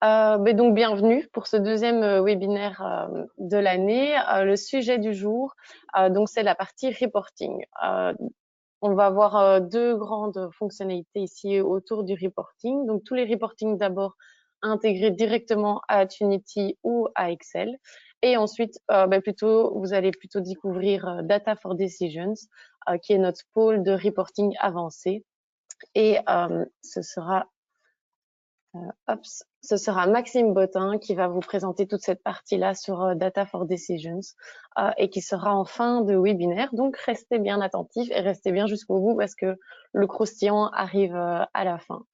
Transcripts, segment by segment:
Mais donc, bienvenue pour ce deuxième webinaire de l'année. Le sujet du jour, donc c'est la partie reporting. On va avoir deux grandes fonctionnalités ici autour du reporting. Donc, tous les reportings d'abord intégrés directement à Unity ou à Excel. Et ensuite, vous allez plutôt découvrir Data for Decisions, qui est notre pôle de reporting avancé. Et ce sera Maxime Bottin qui va vous présenter toute cette partie-là sur Data for Decisions et qui sera en fin de webinaire. Donc, restez bien attentifs et restez bien jusqu'au bout parce que le croustillant arrive à la fin.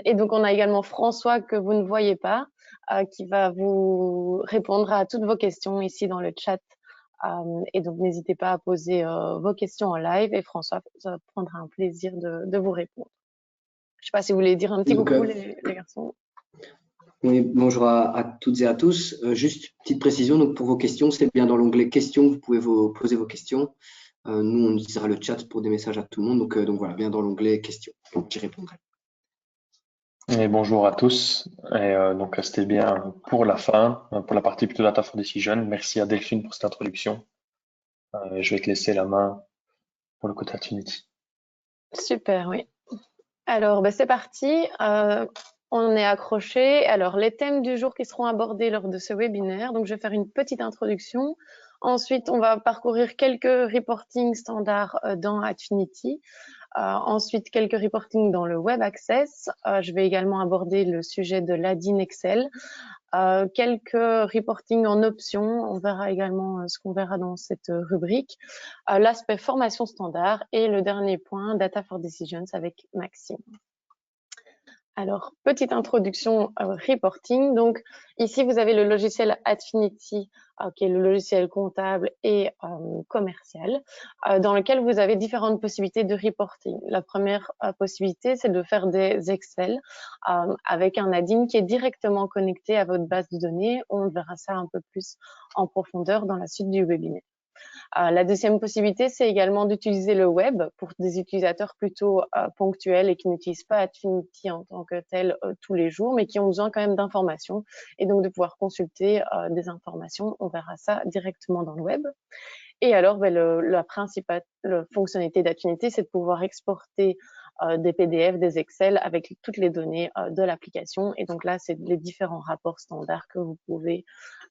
Et donc, on a également François que vous ne voyez pas qui va vous répondre à toutes vos questions ici dans le chat. Et donc, n'hésitez pas à poser vos questions en live et François prendra un plaisir de vous répondre. Je ne sais pas si vous voulez dire un petit coucou, les garçons. Oui, bonjour à toutes et à tous. Juste petite précision, donc pour vos questions, c'est bien dans l'onglet questions, vous pouvez poser vos questions. Nous, on utilisera le chat pour des messages à tout le monde. Donc voilà, bien dans l'onglet questions. Donc j'y répondrai. Et bonjour à tous. Et donc restez bien pour la fin, pour la partie plutôt Data for Decision. Merci à Delphine pour cette introduction. Je vais te laisser la main pour le côté Unity. Super, oui. Alors, c'est parti. On est accroché. Alors, les thèmes du jour qui seront abordés lors de ce webinaire. Donc, je vais faire une petite introduction. Ensuite, on va parcourir quelques reporting standards dans Unity. Ensuite, quelques reporting dans le Web Access. Je vais également aborder le sujet de l'ADIN Excel. Quelques reporting en option. On verra également ce qu'on verra dans cette rubrique. L'aspect formation standard et le dernier point, Data for Decisions avec Maxime. Alors, petite introduction reporting. Donc, ici, vous avez le logiciel Unity, qui est le logiciel comptable et commercial, dans lequel vous avez différentes possibilités de reporting. La première possibilité, c'est de faire des Excel avec un add-in qui est directement connecté à votre base de données. On verra ça un peu plus en profondeur dans la suite du webinaire. La deuxième possibilité, c'est également d'utiliser le web pour des utilisateurs plutôt ponctuels et qui n'utilisent pas Unity en tant que tel tous les jours, mais qui ont besoin quand même d'informations et donc de pouvoir consulter des informations. On verra ça directement dans le web. Et alors, la principale fonctionnalité d'Unity, c'est de pouvoir exporter des PDF, des Excel avec toutes les données de l'application. Et donc là, c'est les différents rapports standards que vous pouvez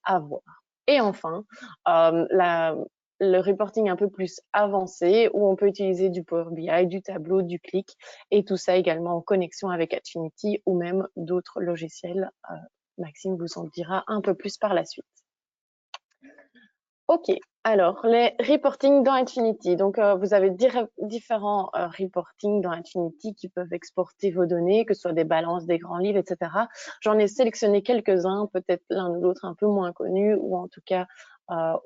avoir. Et enfin, le reporting un peu plus avancé où on peut utiliser du Power BI, du Tableau, du Qlik et tout ça également en connexion avec Unity ou même d'autres logiciels. Maxime vous en dira un peu plus par la suite. Ok, alors les reporting dans Unity. Donc vous avez différents reporting dans Unity qui peuvent exporter vos données, que ce soit des balances, des grands livres, etc. J'en ai sélectionné quelques-uns, peut-être l'un ou l'autre un peu moins connus ou en tout cas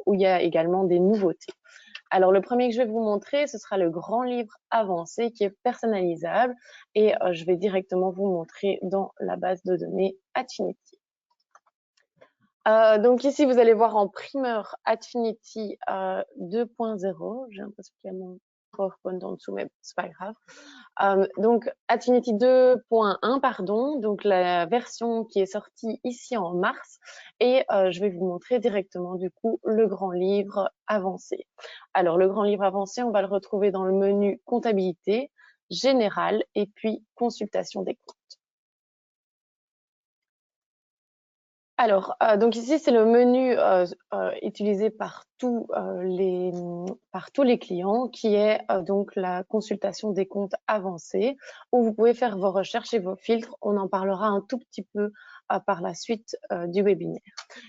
où il y a également des nouveautés. Alors, le premier que je vais vous montrer, ce sera le grand livre avancé qui est personnalisable et je vais directement vous montrer dans la base de données Unity. Donc ici, vous allez voir en primeur Unity 2.0. J'ai l'impression qu'il y a mon PowerPoint en dessous, mais c'est pas grave. Donc Unity 2.1, pardon, donc la version qui est sortie ici en mars. Et je vais vous montrer directement du coup le grand livre avancé. Alors le grand livre avancé, on va le retrouver dans le menu comptabilité, général et puis consultation des comptes. Alors, donc ici, c'est le menu utilisé par tous les clients qui est donc la consultation des comptes avancés où vous pouvez faire vos recherches et vos filtres. On en parlera un tout petit peu par la suite du webinaire.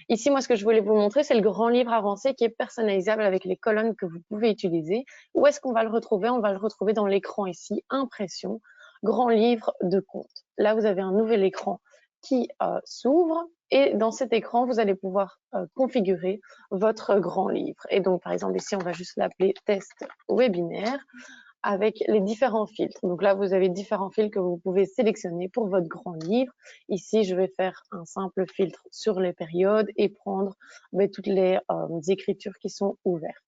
Ici, moi, ce que je voulais vous montrer, c'est le grand livre avancé qui est personnalisable avec les colonnes que vous pouvez utiliser. Où est-ce qu'on va le retrouver? On va le retrouver dans l'écran ici, impression, grand livre de comptes. Là, vous avez un nouvel écran qui s'ouvre et dans cet écran, vous allez pouvoir configurer votre grand livre. Et donc, par exemple, ici, on va juste l'appeler test webinaire avec les différents filtres. Donc là, vous avez différents filtres que vous pouvez sélectionner pour votre grand livre. Ici, je vais faire un simple filtre sur les périodes et prendre toutes les écritures qui sont ouvertes.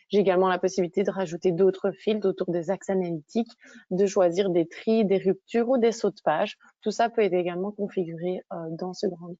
J'ai également la possibilité de rajouter d'autres filtres autour des axes analytiques, de choisir des tris, des ruptures ou des sauts de page. Tout ça peut être également configuré dans ce grand livre.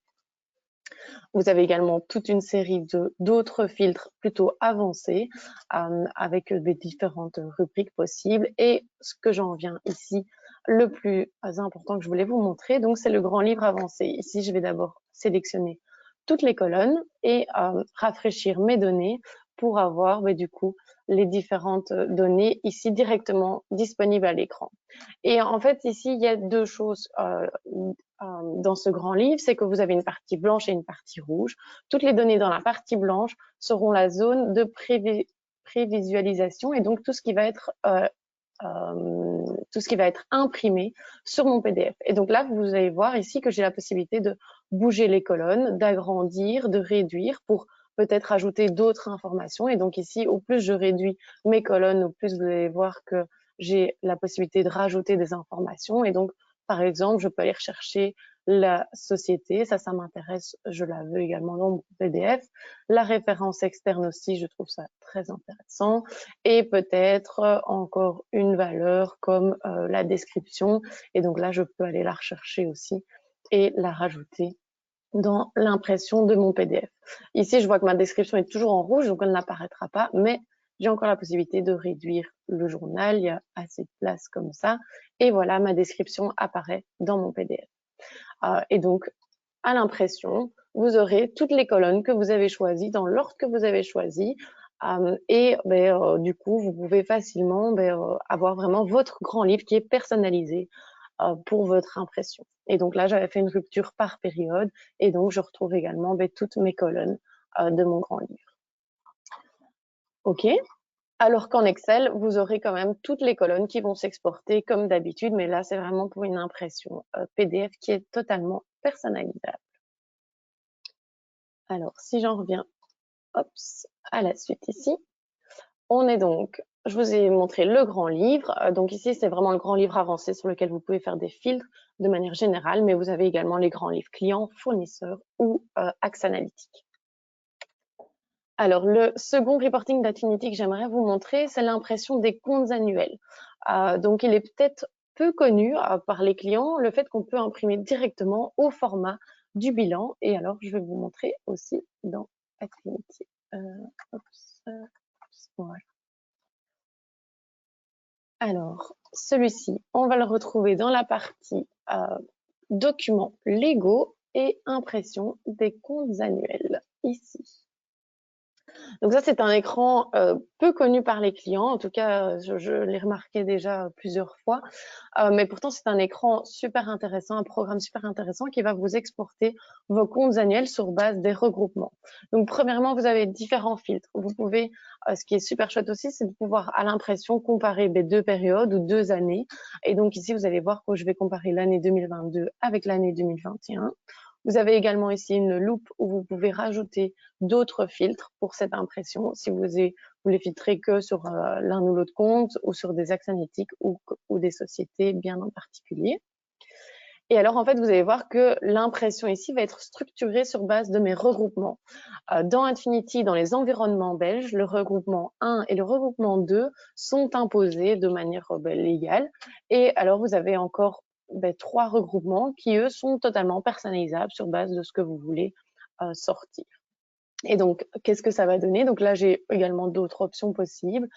Vous avez également toute une série d'autres filtres plutôt avancés avec des différentes rubriques possibles. Et ce que j'en viens ici, le plus important que je voulais vous montrer, donc c'est le grand livre avancé. Ici, je vais d'abord sélectionner toutes les colonnes et rafraîchir mes données pour avoir du coup les différentes données ici directement disponibles à l'écran. Et en fait, ici, il y a deux choses dans ce grand livre, c'est que vous avez une partie blanche et une partie rouge. Toutes les données dans la partie blanche seront la zone de prévisualisation et donc tout ce qui va être imprimé sur mon PDF. Et donc là, vous allez voir ici que j'ai la possibilité de bouger les colonnes, d'agrandir, de réduire pour peut-être ajouter d'autres informations. Et donc ici, au plus je réduis mes colonnes, au plus vous allez voir que j'ai la possibilité de rajouter des informations. Et donc, par exemple, je peux aller rechercher la société, ça m'intéresse, je la veux également dans mon PDF. La référence externe aussi, je trouve ça très intéressant. Et peut-être encore une valeur comme la description. Et donc là, je peux aller la rechercher aussi et la rajouter dans l'impression de mon PDF. Ici, je vois que ma description est toujours en rouge, donc elle n'apparaîtra pas, mais j'ai encore la possibilité de réduire le journal. Il y a assez de place comme ça. Et voilà, ma description apparaît dans mon PDF. Et donc, à l'impression, vous aurez toutes les colonnes que vous avez choisies dans l'ordre que vous avez choisi. Et du coup, vous pouvez facilement avoir vraiment votre grand livre qui est personnalisé pour votre impression. Et donc là, j'avais fait une rupture par période et donc je retrouve également toutes mes colonnes de mon grand livre. OK. Alors qu'en Excel, vous aurez quand même toutes les colonnes qui vont s'exporter comme d'habitude, mais là, c'est vraiment pour une impression PDF qui est totalement personnalisable. Alors, si j'en reviens à la suite ici, on est donc, je vous ai montré le grand livre. Donc ici, c'est vraiment le grand livre avancé sur lequel vous pouvez faire des filtres de manière générale, mais vous avez également les grands livres clients, fournisseurs ou axes analytiques. Alors, le second reporting d'Affinity que j'aimerais vous montrer, c'est l'impression des comptes annuels. Donc, il est peut-être peu connu par les clients, le fait qu'on peut imprimer directement au format du bilan. Et alors, je vais vous montrer aussi dans Affinity. Voilà. Alors, celui-ci, on va le retrouver dans la partie documents légaux et impression des comptes annuels, ici. Donc ça, c'est un écran peu connu par les clients. En tout cas, je l'ai remarqué déjà plusieurs fois. Mais pourtant, c'est un écran super intéressant, un programme super intéressant qui va vous exporter vos comptes annuels sur base des regroupements. Donc, premièrement, vous avez différents filtres. Vous pouvez, ce qui est super chouette aussi, c'est de pouvoir à l'impression comparer deux périodes ou 2 années. Et donc ici, vous allez voir que je vais comparer l'année 2022 avec l'année 2021. Vous avez également ici une loupe où vous pouvez rajouter d'autres filtres pour cette impression, si vous les filtrez que sur l'un ou l'autre compte ou sur des axes analytiques ou des sociétés bien en particulier. Et alors, en fait, vous allez voir que l'impression ici va être structurée sur base de mes regroupements. Dans Affinity, dans les environnements belges, le regroupement 1 et le regroupement 2 sont imposés de manière légale. Et alors, vous avez encore 3 regroupements qui, eux, sont totalement personnalisables sur base de ce que vous voulez sortir. Et donc, qu'est-ce que ça va donner? Donc là, j'ai également d'autres options possibles.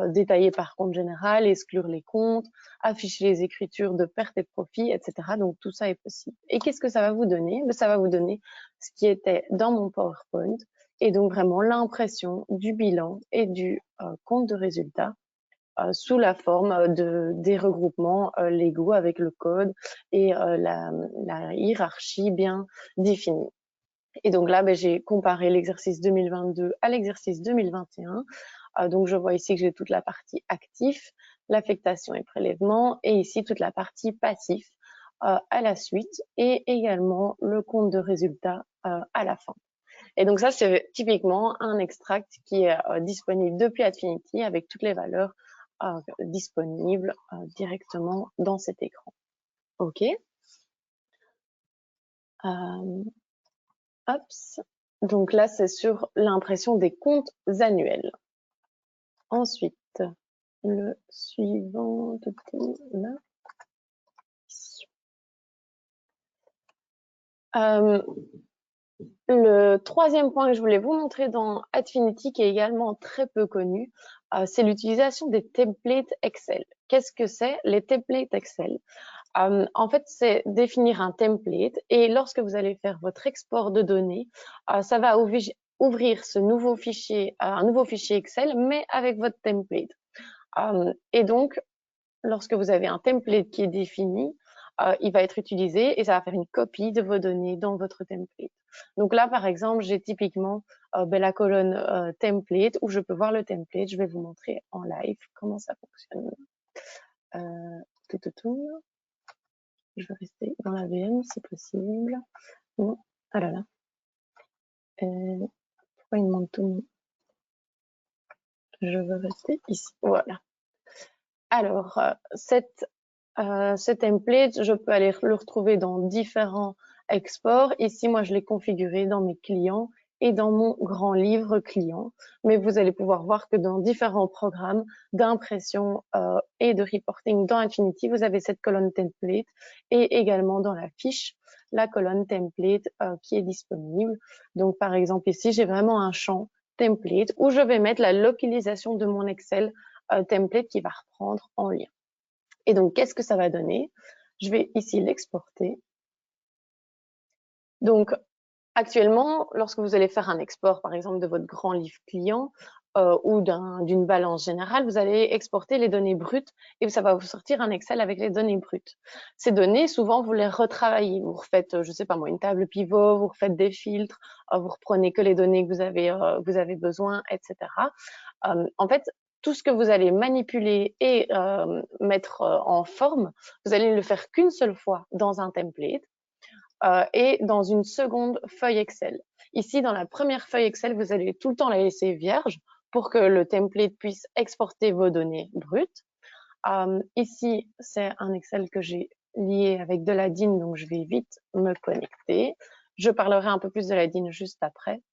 Détailler par compte général, exclure les comptes, afficher les écritures de perte et de profit, etc. Donc, tout ça est possible. Et qu'est-ce que ça va vous donner? Ça va vous donner ce qui était dans mon PowerPoint. Et donc, vraiment l'impression du bilan et du compte de résultat sous la forme des regroupements légaux avec le code et la hiérarchie bien définie. Et donc là, j'ai comparé l'exercice 2022 à l'exercice 2021. Donc, je vois ici que j'ai toute la partie actif, l'affectation et prélèvement, et ici toute la partie passif à la suite, et également le compte de résultat à la fin. Et donc ça, c'est typiquement un extract qui est disponible depuis Affinity avec toutes les valeurs disponibles directement dans cet écran. OK. Donc là, c'est sur l'impression des comptes annuels. Ensuite, le suivant, là. Le troisième point que je voulais vous montrer dans Adfinity, qui est également très peu connu, c'est l'utilisation des templates Excel. Qu'est-ce que c'est les templates Excel? En fait, c'est définir un template et lorsque vous allez faire votre export de données, ça va ouvrir ce nouveau fichier, un nouveau fichier Excel, mais avec votre template. Et donc, lorsque vous avez un template qui est défini, il va être utilisé et ça va faire une copie de vos données dans votre template. Donc là, par exemple, j'ai typiquement la colonne template où je peux voir le template. Je vais vous montrer en live comment ça fonctionne. Je vais rester dans la VM si possible. Non. Ah là là. Pourquoi il demande tout? Je veux rester ici. Voilà. Alors, ce template, je peux aller le retrouver dans différents exports. Ici, moi, je l'ai configuré dans mes clients et dans mon grand livre client. Mais vous allez pouvoir voir que dans différents programmes d'impression et de reporting dans Adfinity, vous avez cette colonne template et également dans la fiche, la colonne template qui est disponible. Donc, par exemple, ici, j'ai vraiment un champ template où je vais mettre la localisation de mon Excel template qui va reprendre en lien. Et donc, qu'est-ce que ça va donner? Je vais ici l'exporter. Donc, actuellement, lorsque vous allez faire un export, par exemple, de votre grand livre client ou d'une balance générale, vous allez exporter les données brutes et ça va vous sortir un Excel avec les données brutes. Ces données, souvent, vous les retravaillez. Vous refaites, je sais pas moi, une table pivot, vous refaites des filtres, vous reprenez que les données que vous avez besoin, etc. En fait, tout ce que vous allez manipuler et mettre en forme, vous allez le faire qu'une seule fois dans un template et dans une seconde feuille Excel. Ici, dans la première feuille Excel, vous allez tout le temps la laisser vierge pour que le template puisse exporter vos données brutes. Ici, c'est un Excel que j'ai lié avec de la DIN, donc je vais vite me connecter. Je parlerai un peu plus de la DIN juste après.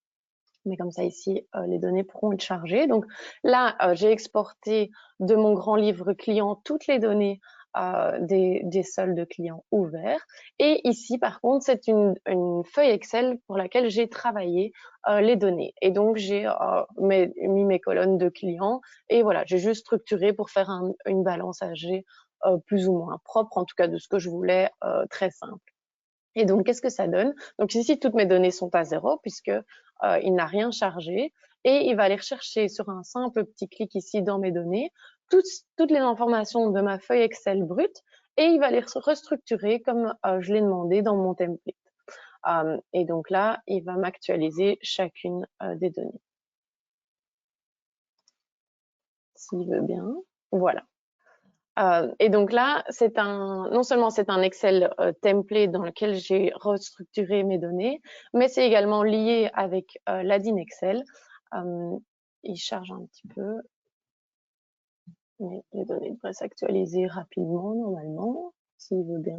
Mais comme ça, ici, les données pourront être chargées. Donc là, j'ai exporté de mon grand livre client toutes les données des soldes clients ouverts. Et ici, par contre, c'est une feuille Excel pour laquelle j'ai travaillé les données. Et donc, j'ai mis mes colonnes de clients. Et voilà, j'ai juste structuré pour faire une balance AG plus ou moins propre, en tout cas de ce que je voulais, très simple. Et donc, qu'est-ce que ça donne? Donc ici, toutes mes données sont à 0 puisque il n'a rien chargé. Et il va aller rechercher sur un simple petit clic ici dans mes données toutes les informations de ma feuille Excel brute et il va les restructurer comme je l'ai demandé dans mon template. Et donc là, il va m'actualiser chacune des données. S'il veut bien. Voilà. Et donc là, non seulement c'est un Excel template dans lequel j'ai restructuré mes données, mais c'est également lié avec la DIN Excel. Il charge un petit peu, mais les données devraient s'actualiser rapidement normalement, s'il veut bien.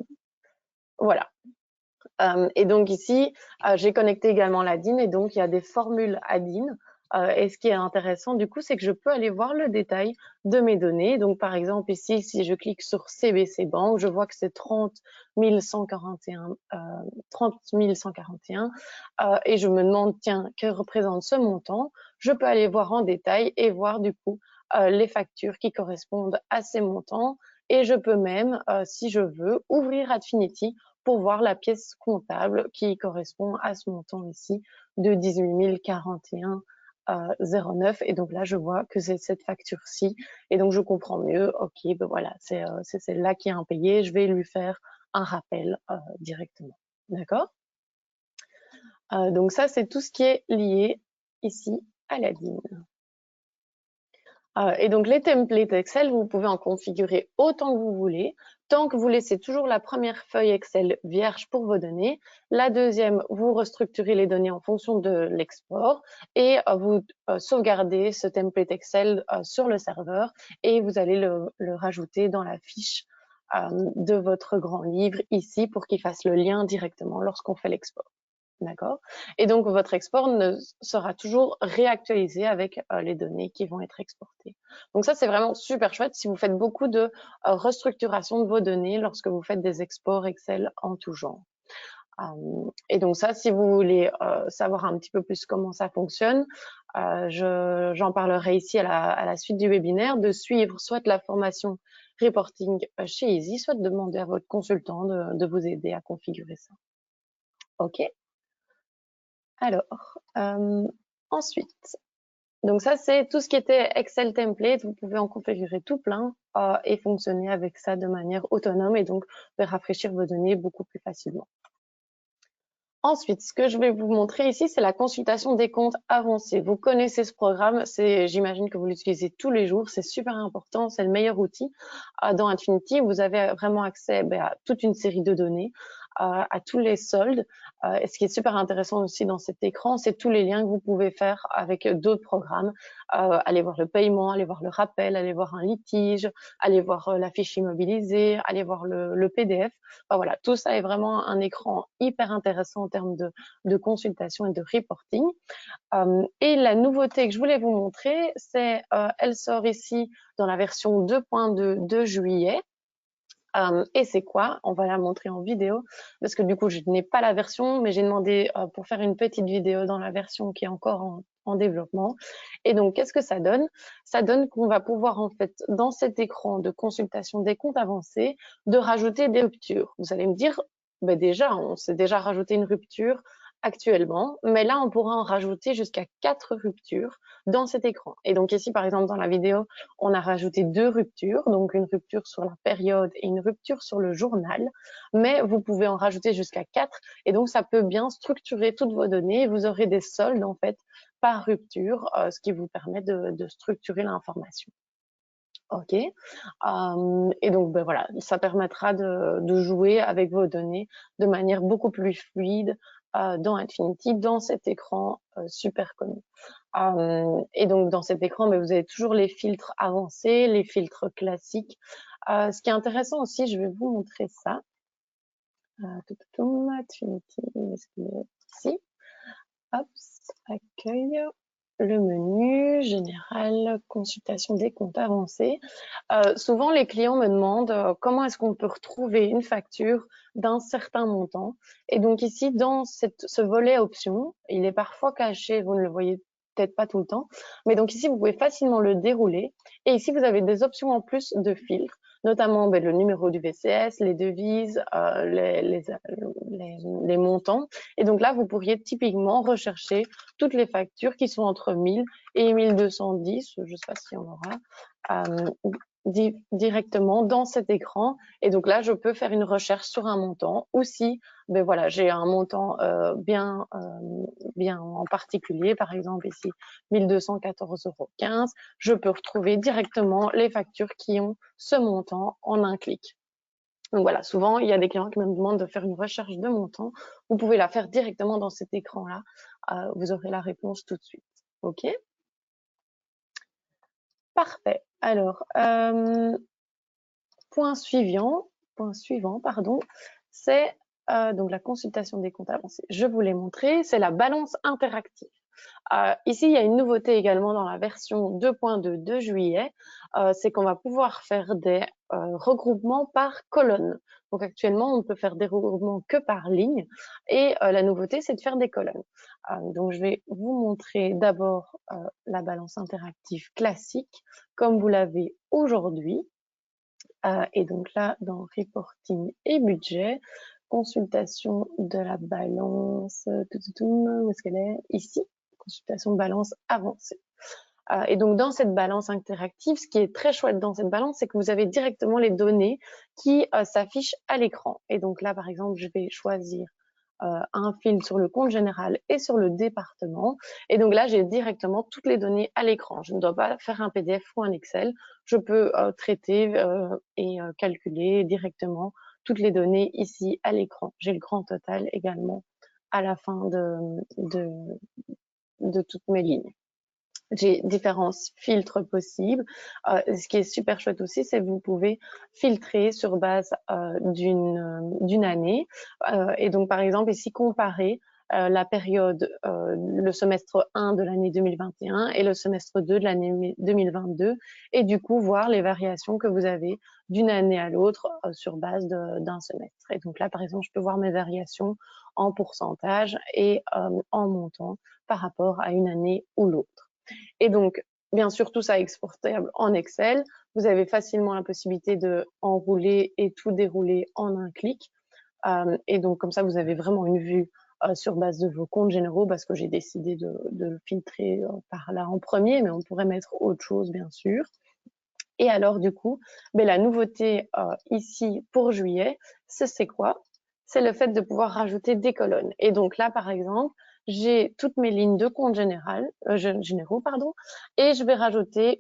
Voilà. Et donc ici, j'ai connecté également la DIN et donc il y a des formules à DIN. Et ce qui est intéressant du coup, c'est que je peux aller voir le détail de mes données. Donc par exemple ici, si je clique sur CBC Bank, je vois que c'est 30 141 et je me demande tiens, que représente ce montant? Je peux aller voir en détail et voir du coup les factures qui correspondent à ces montants. Et je peux même, si je veux, ouvrir Adfinity pour voir la pièce comptable qui correspond à ce montant ici de 18 041,09. Et donc là, je vois que c'est cette facture-ci. Et donc, je comprends mieux, OK, ben voilà, c'est celle-là qui est impayée. Je vais lui faire un rappel directement. D'accord? Donc ça, c'est tout ce qui est lié ici à la DIN. Et donc, les templates Excel, vous pouvez en configurer autant que vous voulez, tant que vous laissez toujours la première feuille Excel vierge pour vos données. La deuxième, vous restructurez les données en fonction de l'export et vous sauvegardez ce template Excel sur le serveur et vous allez le rajouter dans la fiche de votre grand livre ici pour qu'il fasse le lien directement lorsqu'on fait l'export. D'accord? Et donc, votre export sera toujours réactualisé avec les données qui vont être exportées. Donc ça, c'est vraiment super chouette si vous faites beaucoup de restructuration de vos données lorsque vous faites des exports Excel en tout genre. Et donc ça, si vous voulez savoir un petit peu plus comment ça fonctionne, j'en parlerai ici à la suite du webinaire, de suivre soit la formation reporting chez Easy, soit de demander à votre consultant de vous aider à configurer ça. OK? Alors, ensuite, donc ça, c'est tout ce qui était Excel template. Vous pouvez en configurer tout plein et fonctionner avec ça de manière autonome et donc rafraîchir vos données beaucoup plus facilement. Ensuite, ce que je vais vous montrer ici, c'est la consultation des comptes avancés. Vous connaissez ce programme, j'imagine que vous l'utilisez tous les jours, c'est super important, c'est le meilleur outil. Dans Infinity, vous avez vraiment accès à toute une série de données, à tous les soldes. Et ce qui est super intéressant aussi dans cet écran, c'est tous les liens que vous pouvez faire avec d'autres programmes. Aller voir le paiement, aller voir le rappel, aller voir un litige, aller voir la fiche immobilisée, aller voir le PDF. Enfin, voilà, tout ça est vraiment un écran hyper intéressant en termes de consultation et de reporting. Et la nouveauté que je voulais vous montrer, c'est elle sort ici dans la version 2.2 de juillet. Et c'est quoi? On va la montrer en vidéo parce que du coup, je n'ai pas la version, mais j'ai demandé pour faire une petite vidéo dans la version qui est encore en développement. Et donc, qu'est-ce que ça donne? Ça donne qu'on va pouvoir, en fait, dans cet écran de consultation des comptes avancés, de rajouter des ruptures. Vous allez me dire, ben déjà, on s'est déjà rajouté une rupture actuellement, mais là, on pourra en rajouter jusqu'à 4 ruptures dans cet écran. Et donc ici, par exemple, dans la vidéo, on a rajouté 2 ruptures, donc une rupture sur la période et une rupture sur le journal, mais vous pouvez en rajouter jusqu'à 4, et donc ça peut bien structurer toutes vos données, et vous aurez des soldes, en fait, par rupture, ce qui vous permet de structurer l'information. OK. Et donc, ben voilà, ça permettra de jouer avec vos données de manière beaucoup plus fluide dans Infinity, dans cet écran super connu. Et donc, dans cet écran, ben, vous avez toujours les filtres avancés, les filtres classiques. Ce qui est intéressant aussi, je vais vous montrer ça. Infinity, est-ce qu'il est ici? Hop, accueil. Le menu général, consultation des comptes avancés. Souvent, les clients me demandent comment est-ce qu'on peut retrouver une facture d'un certain montant. Et donc ici, dans ce volet options, il est parfois caché, vous ne le voyez peut-être pas tout le temps, mais donc ici, vous pouvez facilement le dérouler. Et ici, vous avez des options en plus de filtres, notamment le numéro du VCS, les devises, les montants. Et donc là, vous pourriez typiquement rechercher toutes les factures qui sont entre 1000 et 1210, je ne sais pas si on aura, directement dans cet écran. Et donc là, je peux faire une recherche sur un montant, ou si ben voilà, j'ai un montant bien en particulier, par exemple ici 1214,15 €, je peux retrouver directement les factures qui ont ce montant en un clic. Donc voilà, souvent, il y a des clients qui me demandent de faire une recherche de montant. Vous pouvez la faire directement dans cet écran-là. Vous aurez la réponse tout de suite. OK? Parfait. Alors, point suivant, pardon, c'est donc la consultation des comptes avancés. Je vous l'ai montré, c'est la balance interactive. Ici, il y a une nouveauté également dans la version 2.2 de juillet, c'est qu'on va pouvoir faire des regroupements par colonne. Donc actuellement, on ne peut faire des regroupements que par ligne, et la nouveauté, c'est de faire des colonnes. Donc je vais vous montrer d'abord la balance interactive classique, comme vous l'avez aujourd'hui. Et donc là, dans reporting et budget, consultation de la balance, où est-ce qu'elle est? Ici, consultation de balance avancée. Et donc dans cette balance interactive, ce qui est très chouette dans cette balance, c'est que vous avez directement les données qui s'affichent à l'écran. Et donc là, par exemple, je vais choisir un fil sur le compte général et sur le département. Et donc là, j'ai directement toutes les données à l'écran. Je ne dois pas faire un PDF ou un Excel. Je peux traiter et calculer directement toutes les données ici à l'écran. J'ai le grand total également à la fin de toutes mes lignes. J'ai différents filtres possibles. Ce qui est super chouette aussi, c'est que vous pouvez filtrer sur base d'une année. Et donc, par exemple, ici, comparer la période, le semestre 1 de l'année 2021 et le semestre 2 de l'année 2022, et du coup voir les variations que vous avez d'une année à l'autre sur base d'un semestre. Et donc là, par exemple, je peux voir mes variations en pourcentage et en montant par rapport à une année ou l'autre. Et donc, bien sûr, tout ça est exportable en Excel. Vous avez facilement la possibilité de enrouler et tout dérouler en un clic. Et donc, comme ça, vous avez vraiment une vue sur base de vos comptes généraux, parce que j'ai décidé de le filtrer par là en premier, mais on pourrait mettre autre chose, bien sûr. Et alors, du coup, la nouveauté ici pour juillet, c'est quoi? C'est le fait de pouvoir rajouter des colonnes. Et donc là, par exemple, j'ai toutes mes lignes de compte généraux, pardon, et je vais rajouter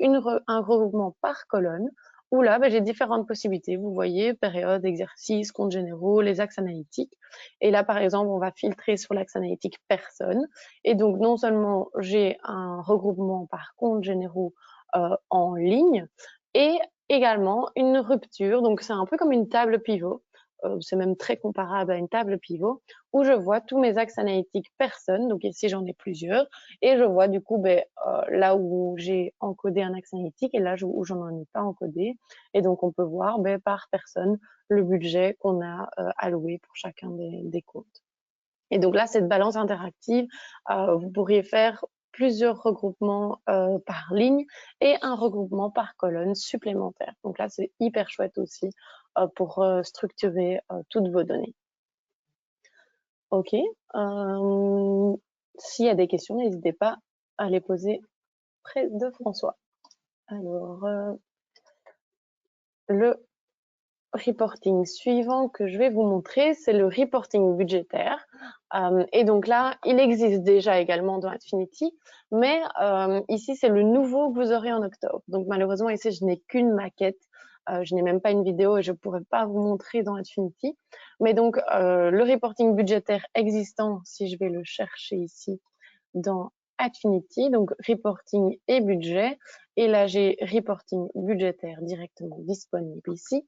un regroupement par colonne, où là, j'ai différentes possibilités. Vous voyez, période, exercice, compte généraux, les axes analytiques. Et là, par exemple, on va filtrer sur l'axe analytique personne. Et donc, non seulement j'ai un regroupement par compte généraux en ligne, et également une rupture. Donc, c'est un peu comme une table pivot. C'est même très comparable à une table pivot où je vois tous mes axes analytiques personnes. Donc ici, j'en ai plusieurs. Et je vois du coup là où j'ai encodé un axe analytique et là où j'en ai pas encodé. Et donc, on peut voir par personne le budget qu'on a alloué pour chacun des comptes. Et donc là, cette balance interactive, vous pourriez faire plusieurs regroupements par ligne et un regroupement par colonne supplémentaire. Donc là, c'est hyper chouette aussi pour structurer toutes vos données. OK. S'il y a des questions, n'hésitez pas à les poser près de François. Alors, le reporting suivant que je vais vous montrer, c'est le reporting budgétaire. Et donc là, il existe déjà également dans Atfinity, mais ici, c'est le nouveau que vous aurez en octobre. Donc malheureusement, ici, je n'ai qu'une maquette. Je n'ai même pas une vidéo et je ne pourrais pas vous montrer dans Atfinity. Mais donc, le reporting budgétaire existant, si je vais le chercher ici dans Atfinity, donc reporting et budget. Et là, j'ai reporting budgétaire directement disponible ici.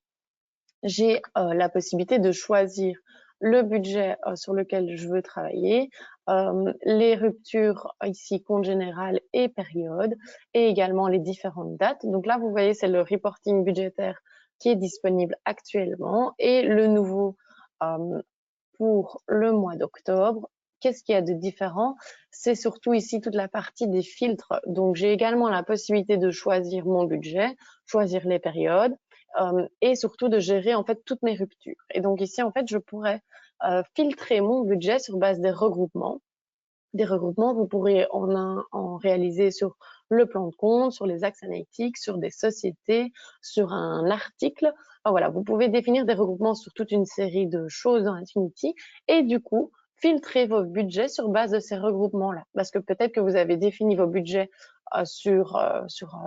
J'ai la possibilité de choisir le budget sur lequel je veux travailler, les ruptures ici, compte général et période, et également les différentes dates. Donc là, vous voyez, c'est le reporting budgétaire qui est disponible actuellement et le nouveau pour le mois d'octobre. Qu'est-ce qu'il y a de différent? C'est surtout ici toute la partie des filtres. Donc, j'ai également la possibilité de choisir mon budget, choisir les périodes, et surtout de gérer en fait toutes mes ruptures. Et donc ici, en fait, je pourrais filtrer mon budget sur base des regroupements. Des regroupements, vous pourrez en réaliser sur le plan de compte, sur les axes analytiques, sur des sociétés, sur un article. Enfin, voilà, vous pouvez définir des regroupements sur toute une série de choses dans Atfinity et du coup, filtrer vos budgets sur base de ces regroupements-là. Parce que peut-être que vous avez défini vos budgets sur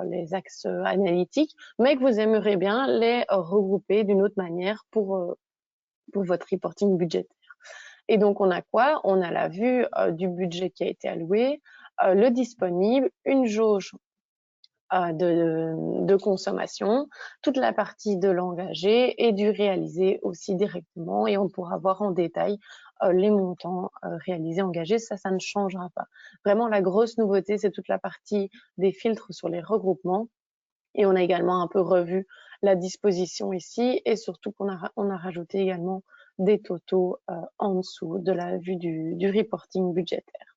les axes analytiques, mais que vous aimeriez bien les regrouper d'une autre manière pour votre reporting budgétaire. Et donc, on a quoi? On a la vue du budget qui a été alloué, le disponible, une jauge de consommation, toute la partie de l'engagé et du réalisé aussi directement. Et on pourra voir en détail les montants réalisés, engagés. Ça ne changera pas. Vraiment, la grosse nouveauté, c'est toute la partie des filtres sur les regroupements. Et on a également un peu revu la disposition ici et surtout qu'on a rajouté également des totaux en dessous de la vue du reporting budgétaire.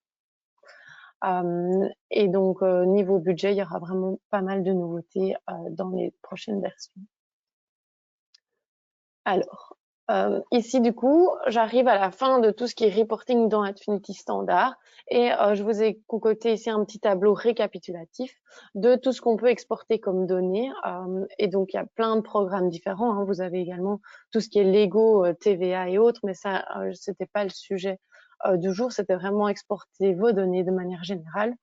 Et donc, niveau budget, il y aura vraiment pas mal de nouveautés dans les prochaines versions. Alors, ici, du coup, j'arrive à la fin de tout ce qui est reporting dans Atfinity Standard et je vous ai concocté ici un petit tableau récapitulatif de tout ce qu'on peut exporter comme données. Et donc, il y a plein de programmes différents. Hein. Vous avez également tout ce qui est Lego, TVA et autres, mais ça, c'était pas le sujet du jour. C'était vraiment exporter vos données de manière générale.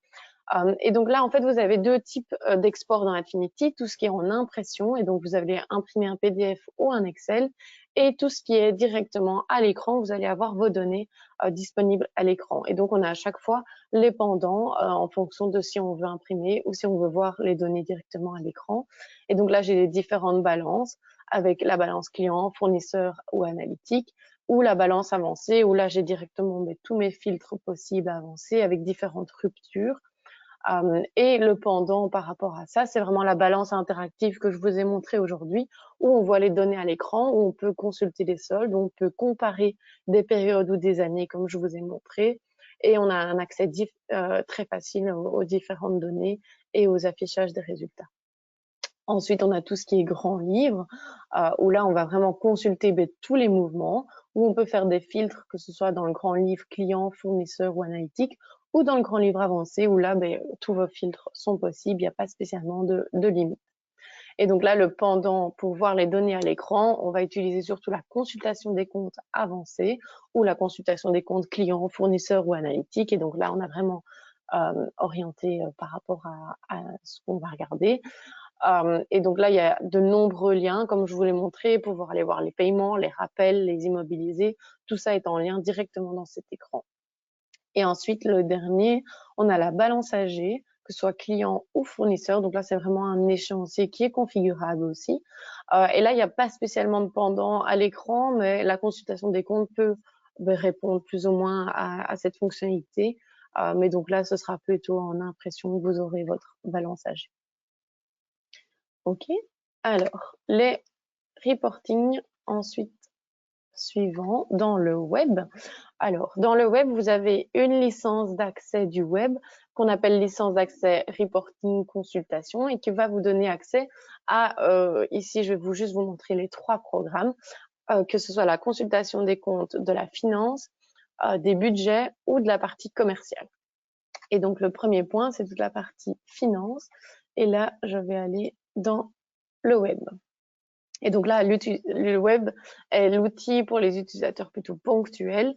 Et donc là, en fait, vous avez deux types d'export dans Atfinity, tout ce qui est en impression, et donc vous allez imprimer un PDF ou un Excel, et tout ce qui est directement à l'écran, vous allez avoir vos données disponibles à l'écran. Et donc, on a à chaque fois les pendants en fonction de si on veut imprimer ou si on veut voir les données directement à l'écran. Et donc là, j'ai les différentes balances avec la balance client, fournisseur ou analytique, ou la balance avancée, où là, j'ai directement tous mes filtres possibles avancés avec différentes ruptures. Et le pendant par rapport à ça, c'est vraiment la balance interactive que je vous ai montré aujourd'hui, où on voit les données à l'écran, où on peut consulter les soldes, où on peut comparer des périodes ou des années, comme je vous ai montré, et on a un accès très facile aux différentes données et aux affichages des résultats. Ensuite, on a tout ce qui est grand livre, où là, on va vraiment consulter tous les mouvements, où on peut faire des filtres, que ce soit dans le grand livre client, fournisseur ou analytique, ou dans le grand livre avancé, où là, tous vos filtres sont possibles, il n'y a pas spécialement de limite. Et donc là, le pendant, pour voir les données à l'écran, on va utiliser surtout la consultation des comptes avancés ou la consultation des comptes clients, fournisseurs ou analytiques. Et donc là, on a vraiment orienté par rapport à ce qu'on va regarder. Et donc là, il y a de nombreux liens, comme je vous l'ai montré, pour pouvoir aller voir les paiements, les rappels, les immobilisés. Tout ça est en lien directement dans cet écran. Et ensuite, le dernier, on a la balance AG, que ce soit client ou fournisseur. Donc là, c'est vraiment un échéancier qui est configurable aussi. Et là, il n'y a pas spécialement de pendant à l'écran, mais la consultation des comptes peut répondre plus ou moins à cette fonctionnalité. Mais donc là, ce sera plutôt en impression que vous aurez votre balance AG. OK. Alors, les reporting ensuite suivants dans le web. Alors, dans le web, vous avez une licence d'accès du web qu'on appelle licence d'accès reporting consultation et qui va vous donner accès à, ici, je vais juste vous montrer les 3 programmes, que ce soit la consultation des comptes, de la finance, des budgets ou de la partie commerciale. Et donc, le premier point, c'est toute la partie finance. Et là, je vais aller dans le web. Et donc là, le web est l'outil pour les utilisateurs plutôt ponctuels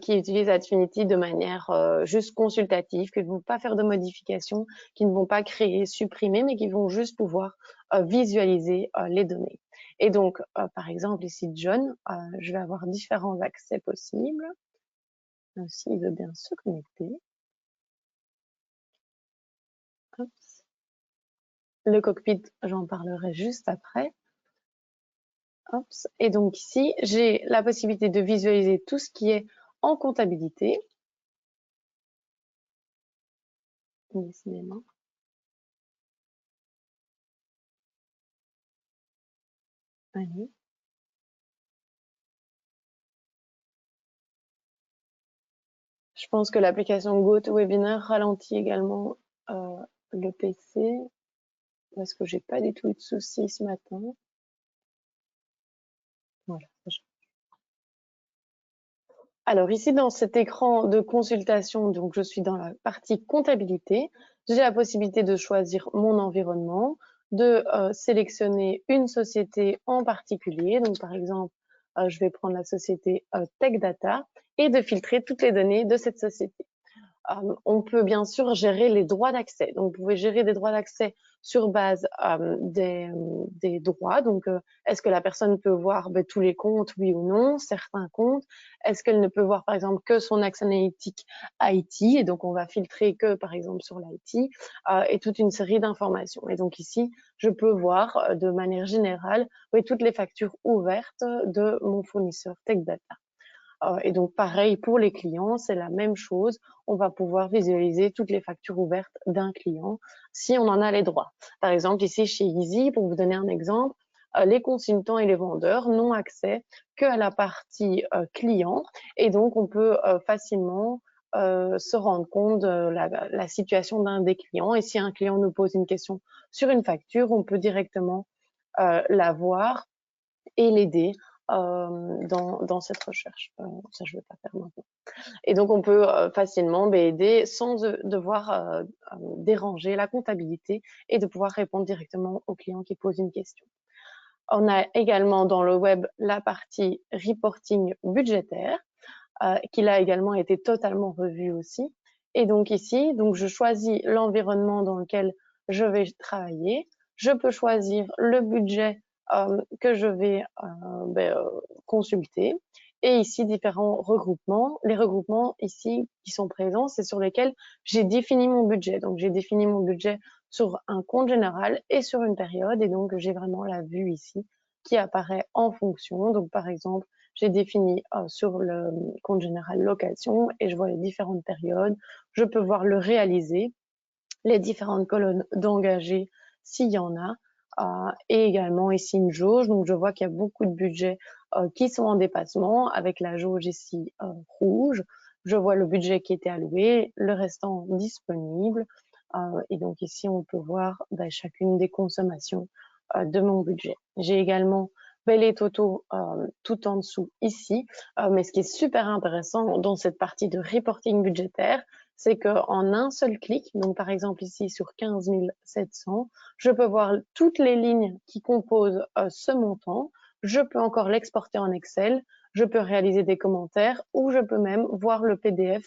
qui utilisent Affinity de manière juste consultative, qui ne vont pas faire de modifications, qui ne vont pas créer, supprimer, mais qui vont juste pouvoir visualiser les données. Et donc, par exemple, ici, John, je vais avoir différents accès possibles. S'il veut bien se connecter. Oups. Le cockpit, j'en parlerai juste après. Oups. Et donc ici, j'ai la possibilité de visualiser tout ce qui est en comptabilité. Décidément. Allez. Je pense que l'application GoToWebinar ralentit également le PC parce que j'ai pas du tout eu de soucis ce matin. Voilà. Alors ici, dans cet écran de consultation, donc je suis dans la partie comptabilité. J'ai la possibilité de choisir mon environnement, de sélectionner une société en particulier. Donc par exemple, je vais prendre la société Tech Data et de filtrer toutes les données de cette société. On peut bien sûr gérer les droits d'accès. Donc, vous pouvez gérer des droits d'accès sur base des droits. Donc, est-ce que la personne peut voir tous les comptes, oui ou non, certains comptes? Est-ce qu'elle ne peut voir, par exemple, que son axe analytique IT? Et donc, on va filtrer que, par exemple, sur l'IT et toute une série d'informations. Et donc, ici, je peux voir de manière générale toutes les factures ouvertes de mon fournisseur Tech Data. Et donc, pareil pour les clients, c'est la même chose. On va pouvoir visualiser toutes les factures ouvertes d'un client si on en a les droits. Par exemple, ici chez Easy, pour vous donner un exemple, les consultants et les vendeurs n'ont accès qu'à la partie client et donc on peut facilement se rendre compte de la situation d'un des clients. Et si un client nous pose une question sur une facture, on peut directement la voir et l'aider dans cette recherche. Ça, je ne vais pas faire maintenant. Et donc, on peut facilement aider sans devoir déranger la comptabilité et de pouvoir répondre directement aux clients qui posent une question. On a également dans le web la partie reporting budgétaire qui a également été totalement revue aussi. Et donc ici, donc je choisis l'environnement dans lequel je vais travailler. Je peux choisir le budget que je vais consulter. Et ici, différents regroupements. Les regroupements ici qui sont présents, c'est sur lesquels j'ai défini mon budget. Donc, j'ai défini mon budget sur un compte général et sur une période. Et donc, j'ai vraiment la vue ici qui apparaît en fonction. Donc, par exemple, j'ai défini sur le compte général location et je vois les différentes périodes. Je peux voir le réalisé, les différentes colonnes d'engagés s'il y en a, et également ici une jauge. Donc je vois qu'il y a beaucoup de budgets qui sont en dépassement avec la jauge ici rouge. Je vois le budget qui était alloué, le restant disponible. Et donc ici on peut voir chacune des consommations de mon budget. J'ai également les totaux tout en dessous ici. Mais ce qui est super intéressant dans cette partie de reporting budgétaire, c'est qu'en un seul clic, donc par exemple ici sur 15 700, je peux voir toutes les lignes qui composent ce montant. Je peux encore l'exporter en Excel, je peux réaliser des commentaires ou je peux même voir le PDF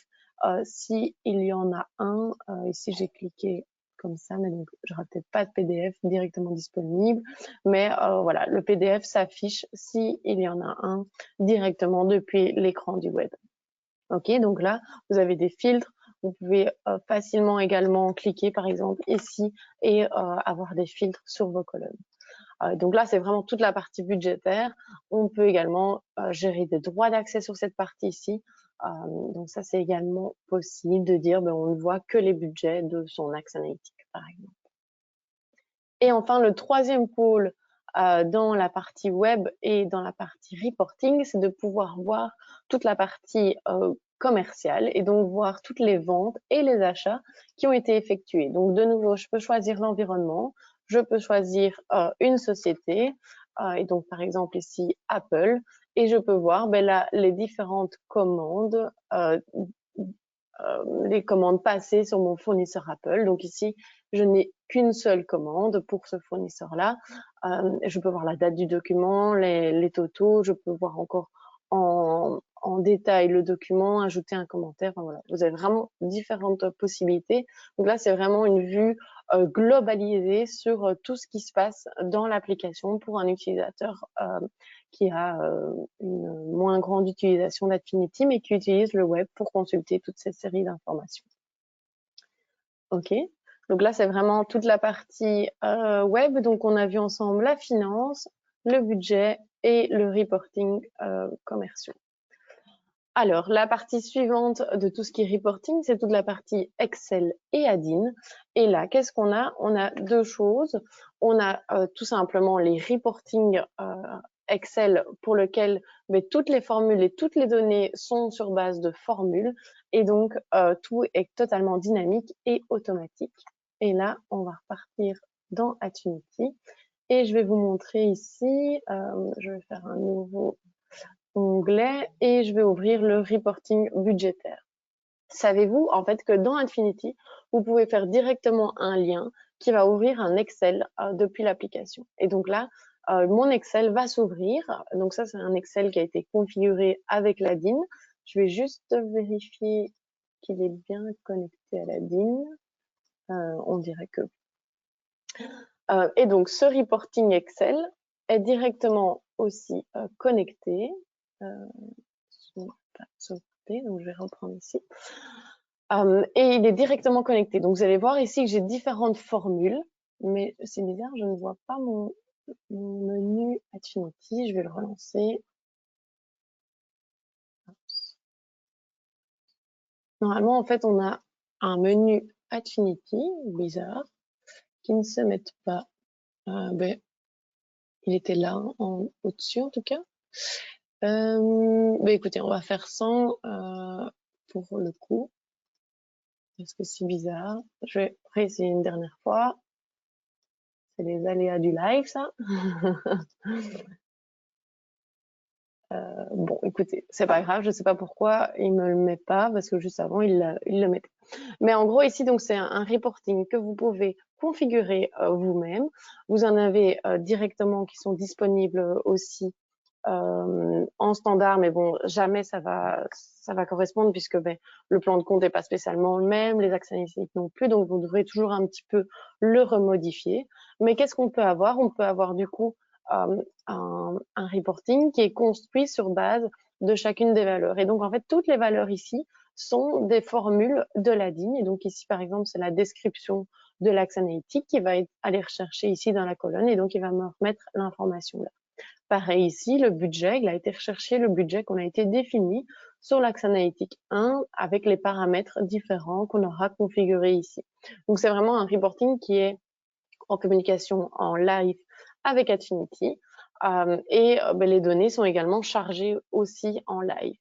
si il y en a un. Ici j'ai cliqué comme ça, mais donc j'aurai peut-être pas de PDF directement disponible, mais voilà, le PDF s'affiche si il y en a un directement depuis l'écran du web. Ok, donc là vous avez des filtres. Vous pouvez facilement également cliquer par exemple ici et avoir des filtres sur vos colonnes. Donc là, c'est vraiment toute la partie budgétaire. On peut également gérer des droits d'accès sur cette partie ici. Donc ça, c'est également possible de dire on ne voit que les budgets de son axe analytique, par exemple. Et enfin, le troisième pôle dans la partie web et dans la partie reporting, c'est de pouvoir voir toute la partie commerciale et donc voir toutes les ventes et les achats qui ont été effectués. Donc de nouveau, je peux choisir l'environnement, je peux choisir une société et donc par exemple ici Apple et je peux voir là les différentes commandes, les commandes passées sur mon fournisseur Apple. Donc ici, je n'ai qu'une seule commande pour ce fournisseur-là. Je peux voir la date du document, les totaux, je peux voir encore en détail le document, ajouter un commentaire. Enfin, voilà, vous avez vraiment différentes possibilités. Donc là, c'est vraiment une vue globalisée sur tout ce qui se passe dans l'application pour un utilisateur qui a une moins grande utilisation d'Affinity, mais qui utilise le web pour consulter toute cette série d'informations. Ok, donc là, c'est vraiment toute la partie web. Donc, on a vu ensemble la finance, le budget et le reporting commerciaux. Alors, la partie suivante de tout ce qui est reporting, c'est toute la partie Excel et Addin. Et là, qu'est-ce qu'on a? On a deux choses. On a tout simplement les reporting Excel pour lequel toutes les formules et toutes les données sont sur base de formules. Et donc, tout est totalement dynamique et automatique. Et là, on va repartir dans Affinity. Et je vais vous montrer ici, je vais faire un nouveau onglet et je vais ouvrir le reporting budgétaire. Savez-vous en fait que dans Affinity, vous pouvez faire directement un lien qui va ouvrir un Excel depuis l'application. Et donc là, mon Excel va s'ouvrir. Donc ça, c'est un Excel qui a été configuré avec l'Addin. Je vais juste vérifier qu'il est bien connecté à l'Addin. On dirait que... et donc, ce reporting Excel est directement aussi connecté. Pas sauter, donc je vais reprendre ici. Et il est directement connecté. Donc, vous allez voir ici que j'ai différentes formules, mais c'est bizarre, je ne vois pas mon menu Affinity. Je vais le relancer. Normalement, en fait, on a un menu Affinity, bizarre, qui ne se met pas. Il était là, au-dessus en tout cas. Écoutez, on va faire 100 pour le coup. Parce que c'est bizarre. Je vais réessayer une dernière fois. C'est les aléas du live, ça. Bon, écoutez, c'est pas grave. Je sais pas pourquoi il me le met pas, parce que juste avant, il le mettait. Mais en gros, ici, donc, c'est un reporting que vous pouvez configurer vous-même. Vous en avez directement qui sont disponibles aussi en standard, mais bon, jamais ça va correspondre puisque le plan de compte n'est pas spécialement le même, les axes analytiques non plus, donc vous devrez toujours un petit peu le remodifier. Mais qu'est-ce qu'on peut avoir? On peut avoir du coup un reporting qui est construit sur base de chacune des valeurs. Et donc en fait, toutes les valeurs ici sont des formules de l'Addin. Et donc ici, par exemple, c'est la description de l'axe analytique qui va aller rechercher ici dans la colonne et donc il va me remettre l'information là. Pareil ici, le budget, il a été recherché, le budget qu'on a été défini sur l'axe analytique 1 avec les paramètres différents qu'on aura configurés ici. Donc, c'est vraiment un reporting qui est en communication en live avec Atfinity. Les données sont également chargées aussi en live.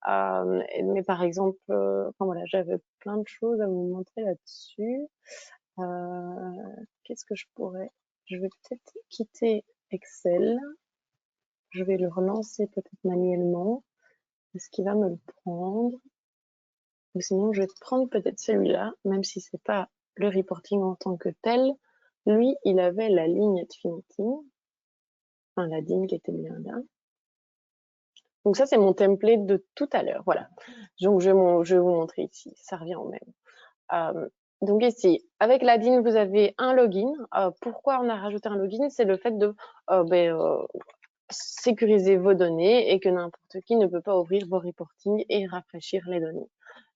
Mais par exemple, voilà, j'avais plein de choses à vous montrer là-dessus. Qu'est-ce que je pourrais... Je vais peut-être quitter Excel. Je vais le relancer peut-être manuellement. Est-ce qu'il va me le prendre? Ou sinon, je vais prendre peut-être celui-là, même si c'est pas le reporting en tant que tel. Lui, il avait la ligne Atfinity. Enfin, la DIN qui était bien là. Donc ça, c'est mon template de tout à l'heure. Voilà. Donc, je vais vous montrer ici. Ça revient au même. Donc ici, avec la DIN, vous avez un login. Pourquoi on a rajouté un login? C'est le fait de sécuriser vos données et que n'importe qui ne peut pas ouvrir vos reportings et rafraîchir les données.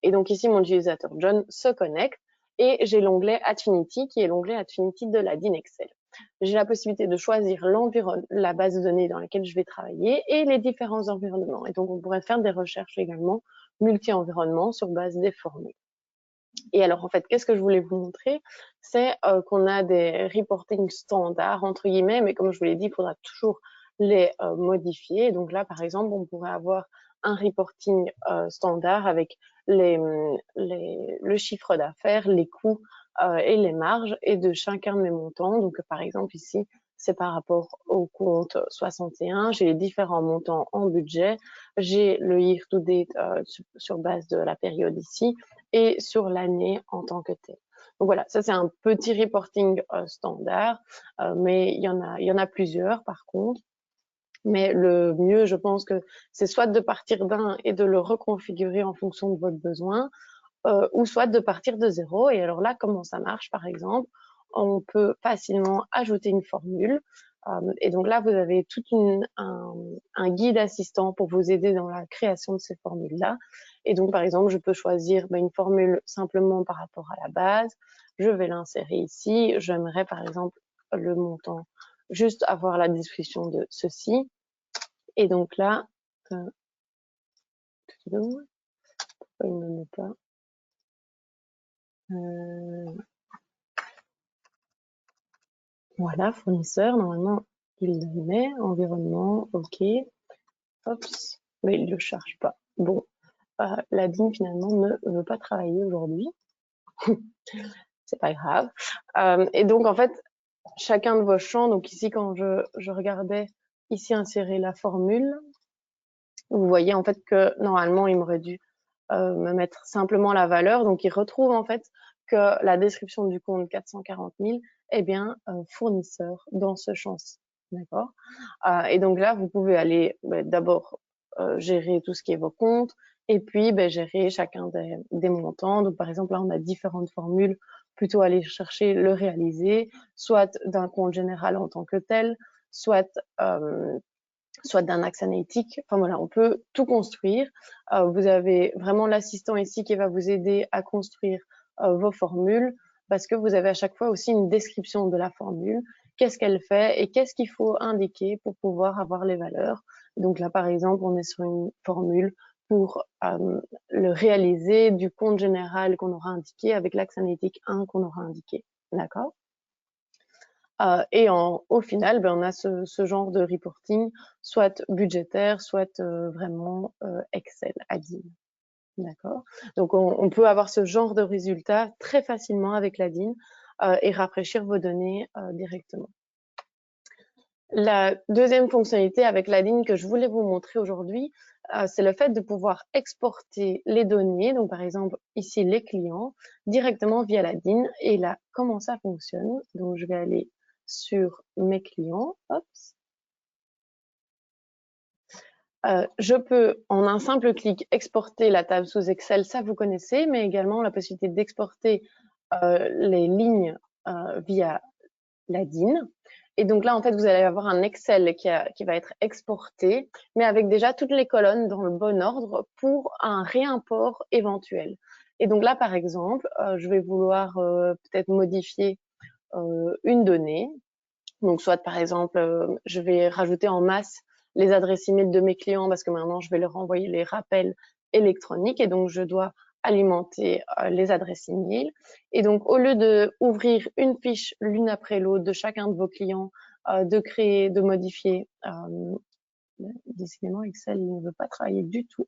Et donc ici, mon utilisateur John se connecte et j'ai l'onglet Atfinity qui est l'onglet Atfinity de la DIN Excel. J'ai la possibilité de choisir la base de données dans laquelle je vais travailler et les différents environnements. Et donc, on pourrait faire des recherches également multi-environnements sur base des formules. Et alors, en fait, qu'est-ce que je voulais vous montrer? C'est qu'on a des reporting standards, entre guillemets, mais comme je vous l'ai dit, il faudra toujours les modifier. Donc là, par exemple, on pourrait avoir un reporting standard avec le chiffre d'affaires, les coûts et les marges et de chacun de mes montants. Donc, par exemple, ici, c'est par rapport au compte 61. J'ai les différents montants en budget. J'ai le year to date sur base de la période ici et sur l'année en tant que telle. Donc voilà, ça c'est un petit reporting standard, mais il y en a plusieurs par contre. Mais le mieux, je pense que c'est soit de partir d'un et de le reconfigurer en fonction de votre besoin, ou soit de partir de zéro. Et alors là, comment ça marche, par exemple? On peut facilement ajouter une formule. Et donc là, vous avez tout un guide assistant pour vous aider dans la création de ces formules-là. Et donc, par exemple, je peux choisir une formule simplement par rapport à la base. Je vais l'insérer ici. J'aimerais, par exemple, le montant, juste avoir la description de ceci. Et donc là, pourquoi il ne me met pas voilà, fournisseur, normalement, il le met, environnement, ok, Ops, mais il ne le charge pas. Bon, la DIN finalement ne veut pas travailler aujourd'hui, c'est pas grave. Et donc en fait, chacun de vos champs, donc ici quand je regardais ici insérer la formule, vous voyez en fait que normalement il m'aurait dû me mettre simplement la valeur, donc il retrouve en fait que la description du compte 440 000 est bien fournisseur dans ce champ-ci. D'accord. Et donc là, vous pouvez aller d'abord gérer tout ce qui est vos comptes et puis gérer chacun des montants. Donc par exemple, là, on a différentes formules, plutôt aller chercher le réalisé, soit d'un compte général en tant que tel, soit d'un axe analytique. Enfin voilà, on peut tout construire. Vous avez vraiment l'assistant ici qui va vous aider à construire vos formules parce que vous avez à chaque fois aussi une description de la formule, qu'est-ce qu'elle fait et qu'est-ce qu'il faut indiquer pour pouvoir avoir les valeurs. Donc là, par exemple, on est sur une formule pour le réaliser du compte général qu'on aura indiqué avec l'axe analytique 1 qu'on aura indiqué. D'accord? Et au final, on a ce genre de reporting, soit budgétaire, soit vraiment Excel, ADIN. D'accord. Donc, on peut avoir ce genre de résultat très facilement avec l'ADIN et rafraîchir vos données directement. La deuxième fonctionnalité avec l'ADIN que je voulais vous montrer aujourd'hui, c'est le fait de pouvoir exporter les données, donc par exemple ici les clients, directement via l'ADIN. Et là, comment ça fonctionne? Donc, je vais aller sur mes clients. Je peux, en un simple clic, exporter la table sous Excel, ça vous connaissez, mais également la possibilité d'exporter les lignes via la DIN. Et donc là, en fait, vous allez avoir un Excel qui va être exporté, mais avec déjà toutes les colonnes dans le bon ordre pour un réimport éventuel. Et donc là, par exemple, je vais vouloir peut-être modifier une donnée. Donc, soit par exemple, je vais rajouter en masse les adresses email de mes clients parce que maintenant, je vais leur envoyer les rappels électroniques et donc je dois alimenter les adresses email. Et donc, au lieu de ouvrir une fiche l'une après l'autre de chacun de vos clients, de créer, de modifier, décidément, Excel ne veut pas travailler du tout.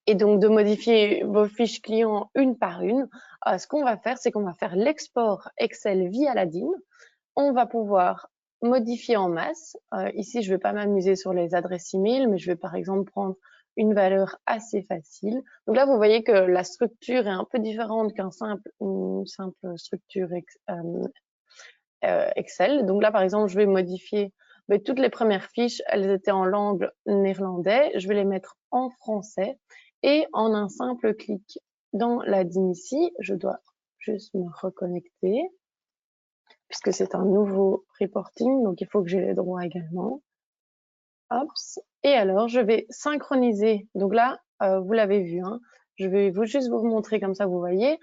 Et donc de modifier vos fiches clients une par une, ce qu'on va faire, c'est qu'on va faire l'export Excel via Aladdin. On va pouvoir modifier en masse. Ici, je ne vais pas m'amuser sur les adresses email, mais je vais par exemple prendre une valeur assez facile. Donc là, vous voyez que la structure est un peu différente qu'une simple structure Excel. Donc là, par exemple, je vais modifier toutes les premières fiches, elles étaient en langue néerlandais. Je vais les mettre en français et en un simple clic dans Aladdin ici, je dois juste me reconnecter puisque c'est un nouveau reporting, donc il faut que j'ai les droits également. Hop. Et alors, je vais synchroniser. Donc là, vous l'avez vu, hein, je vais juste vous montrer comme ça, vous voyez.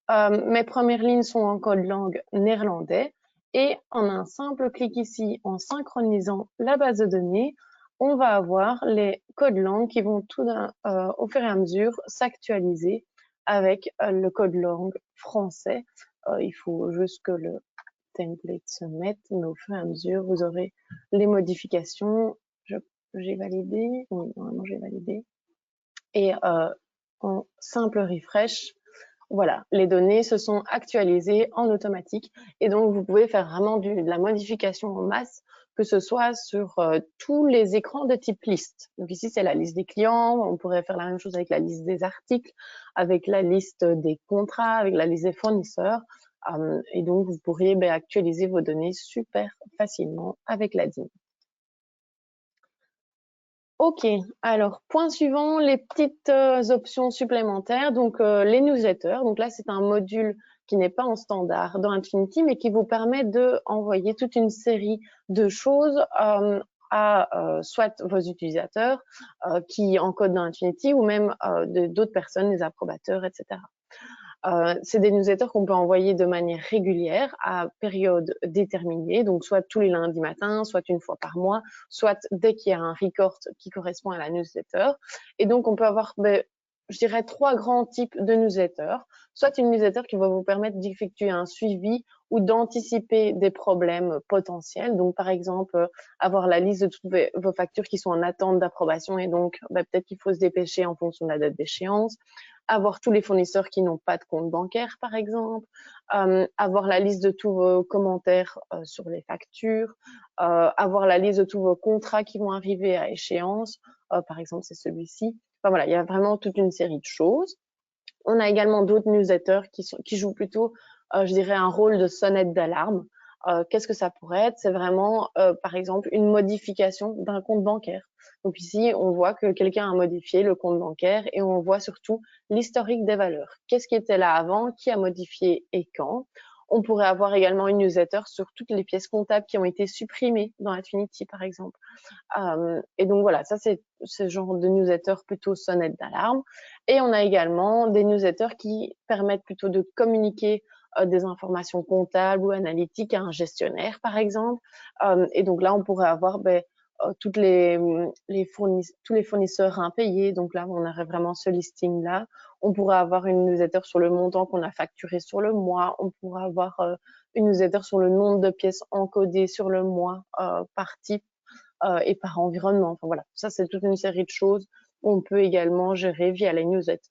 Mes premières lignes sont en code langue néerlandais et en un simple clic ici, en synchronisant la base de données, on va avoir les codes langue qui vont au fur et à mesure s'actualiser avec le code langue français. Il faut juste que le template se mette, mais au fur et à mesure, vous aurez les modifications. J'ai validé, oui, normalement j'ai validé. Et en simple refresh, voilà, les données se sont actualisées en automatique et donc vous pouvez faire vraiment de la modification en masse, que ce soit sur tous les écrans de type liste. Donc ici, c'est la liste des clients, on pourrait faire la même chose avec la liste des articles, avec la liste des contrats, avec la liste des fournisseurs. Et donc, vous pourriez actualiser vos données super facilement avec Aladdin. Ok, alors point suivant, les petites options supplémentaires, donc les newsletters. Donc là, c'est un module qui n'est pas en standard dans Infinity, mais qui vous permet de envoyer toute une série de choses à soit vos utilisateurs qui encodent dans Infinity ou même d'autres personnes, les approbateurs, etc. C'est des newsletters qu'on peut envoyer de manière régulière à période déterminée, donc soit tous les lundis matins, soit une fois par mois, soit dès qu'il y a un record qui correspond à la newsletter. Et donc, on peut avoir, je dirais, 3 grands types de newsletters. Soit une newsletter qui va vous permettre d'effectuer un suivi ou d'anticiper des problèmes potentiels. Donc, par exemple, avoir la liste de toutes vos factures qui sont en attente d'approbation et donc peut-être qu'il faut se dépêcher en fonction de la date d'échéance. Avoir tous les fournisseurs qui n'ont pas de compte bancaire, par exemple, avoir la liste de tous vos commentaires sur les factures, avoir la liste de tous vos contrats qui vont arriver à échéance, par exemple, c'est celui-ci. Enfin voilà, il y a vraiment toute une série de choses. On a également d'autres newsletters qui jouent plutôt, je dirais, un rôle de sonnette d'alarme. Qu'est-ce que ça pourrait être? C'est vraiment, par exemple, une modification d'un compte bancaire. Donc ici, on voit que quelqu'un a modifié le compte bancaire et on voit surtout l'historique des valeurs. Qu'est-ce qui était là avant? Qui a modifié et quand? On pourrait avoir également une newsletter sur toutes les pièces comptables qui ont été supprimées dans Infinity, par exemple. Et donc voilà, ça c'est ce genre de newsletter plutôt sonnette d'alarme. Et on a également des newsletters qui permettent plutôt de communiquer des informations comptables ou analytiques à un gestionnaire, par exemple. Et donc là, on pourrait avoir tous les fournisseurs impayés. Donc là, on aurait vraiment ce listing-là. On pourrait avoir une newsletter sur le montant qu'on a facturé sur le mois. On pourrait avoir une newsletter sur le nombre de pièces encodées sur le mois par type et par environnement. Enfin voilà, ça c'est toute une série de choses qu'on peut également gérer via les newsletters.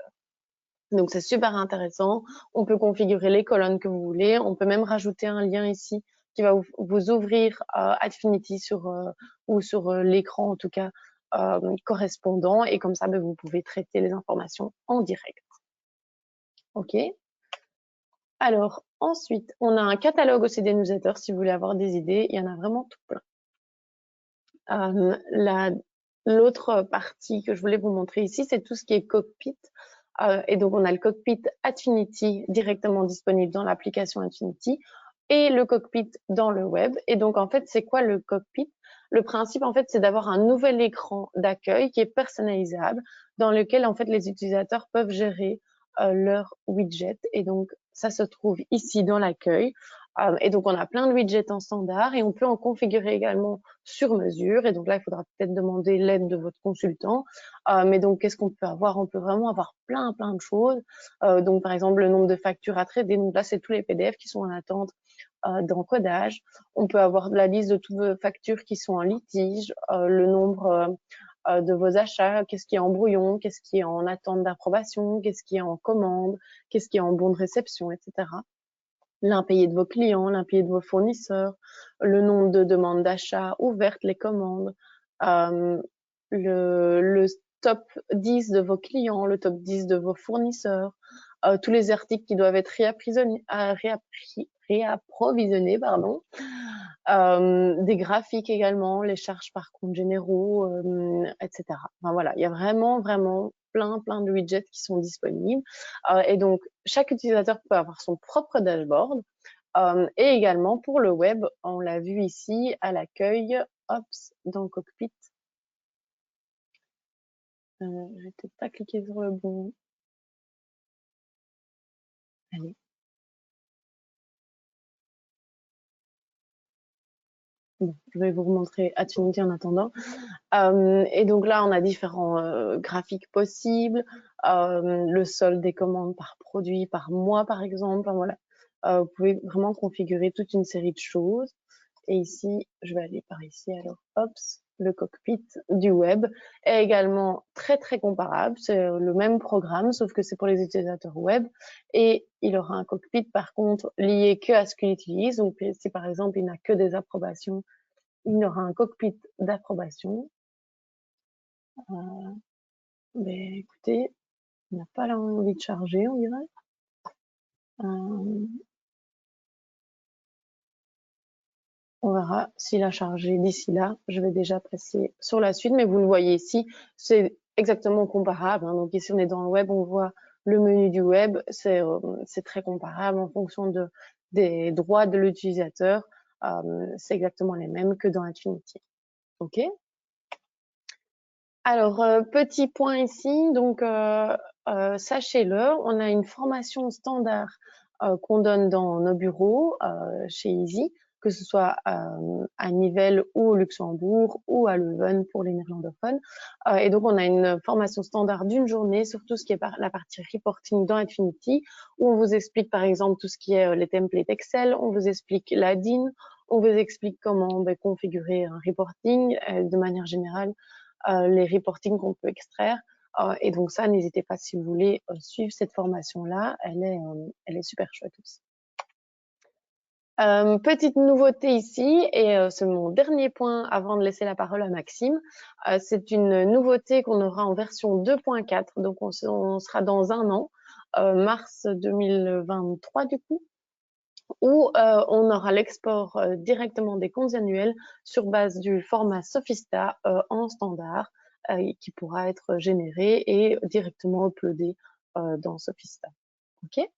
Donc c'est super intéressant. On peut configurer les colonnes que vous voulez. On peut même rajouter un lien ici qui va vous ouvrir Infinity ou sur l'écran en tout cas correspondant. Et comme ça, vous pouvez traiter les informations en direct. OK. Alors ensuite, on a un catalogue aussi des newsletters si vous voulez avoir des idées. Il y en a vraiment tout plein. L'autre partie que je voulais vous montrer ici, c'est tout ce qui est cockpit. Et donc, on a le cockpit Infinity directement disponible dans l'application Infinity et le cockpit dans le web. Et donc, en fait, c'est quoi le cockpit? Le principe, en fait, c'est d'avoir un nouvel écran d'accueil qui est personnalisable dans lequel, en fait, les utilisateurs peuvent gérer leur widget. Et donc, ça se trouve ici dans l'accueil. Et donc, on a plein de widgets en standard et on peut en configurer également sur mesure. Et donc là, il faudra peut-être demander l'aide de votre consultant. Mais donc, qu'est-ce qu'on peut avoir? On peut vraiment avoir plein de choses. Donc, par exemple, le nombre de factures à traiter. Donc là, c'est tous les PDF qui sont en attente d'encodage. On peut avoir la liste de toutes vos factures qui sont en litige, le nombre de vos achats, qu'est-ce qui est en brouillon, qu'est-ce qui est en attente d'approbation, qu'est-ce qui est en commande, qu'est-ce qui est en bon de réception, etc. L'impayé de vos clients, l'impayé de vos fournisseurs, le nombre de demandes d'achat ouvertes, les commandes, le top 10 de vos clients, le top 10 de vos fournisseurs, tous les articles qui doivent être réapprovisionnés, pardon, des graphiques également, les charges par compte généraux, etc. Enfin, voilà, il y a vraiment plein de widgets qui sont disponibles. Et donc, chaque utilisateur peut avoir son propre dashboard. Et également pour le web, on l'a vu ici à l'accueil, Ops, dans le cockpit. Je vais peut-être pas cliquer sur le bon. Allez. Bon, je vais vous remontrer Attunity en attendant. Et donc là, on a différents graphiques possibles, le solde des commandes par produit, par mois, par exemple. Enfin, voilà. Vous pouvez vraiment configurer toute une série de choses. Et ici, je vais aller par ici. Alors, Ops, le cockpit du web est également très comparable. C'est le même programme, sauf que c'est pour les utilisateurs web. Et il aura un cockpit, par contre, lié que à ce qu'il utilise. Donc, si par exemple, il n'a que des approbations, il aura un cockpit d'approbation. Mais écoutez, on n'a pas envie de charger, on dirait. On verra s'il a chargé d'ici là. Je vais déjà passer sur la suite, mais vous le voyez ici, c'est exactement comparable. Hein. Donc ici, on est dans le web, on voit le menu du web, c'est très comparable en fonction des droits de l'utilisateur. C'est exactement les mêmes que dans Attunity. OK. Alors, petit point ici, donc sachez-le, on a une formation standard qu'on donne dans nos bureaux chez Easy, que ce soit à Nivelles ou au Luxembourg ou à Leuven pour les néerlandophones. Et donc, on a une formation standard d'une journée sur tout ce qui est la partie reporting dans Attunity, où on vous explique par exemple tout ce qui est les templates Excel, on vous explique la DIN, on vous explique comment configurer un reporting de manière générale, les reportings qu'on peut extraire. Et donc ça, n'hésitez pas si vous voulez suivre cette formation-là, elle est super chouette aussi. Petite nouveauté ici, et c'est mon dernier point avant de laisser la parole à Maxime. C'est une nouveauté qu'on aura en version 2.4, donc on sera dans un an, mars 2023 du coup, où on aura l'export directement des comptes annuels sur base du format Sophista en standard, qui pourra être généré et directement uploadé dans Sophista. OK?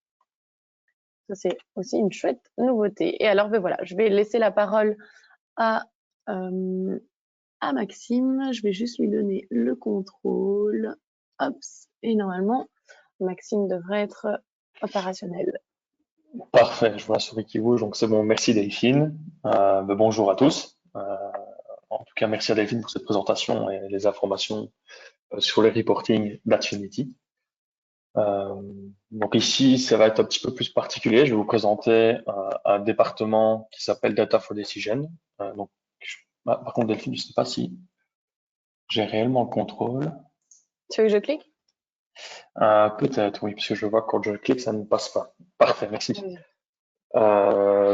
Ça, c'est aussi une chouette nouveauté. Et alors, ben voilà, je vais laisser la parole à Maxime. Je vais juste lui donner le contrôle. Hop, et normalement, Maxime devrait être opérationnel. Parfait, je vois la souris qui bouge, donc c'est bon. Merci Delphine. Bonjour à tous. En tout cas, merci à Delphine pour cette présentation et les informations sur les reporting d'Attunity. Donc ici, ça va être un petit peu plus particulier. Je vais vous présenter un département qui s'appelle Data for Decision. Par contre, Delphine, je ne sais pas si j'ai réellement le contrôle. Tu veux que je clique? Peut-être, oui, puisque je vois que quand je clique, ça ne passe pas. Parfait, merci. Oui.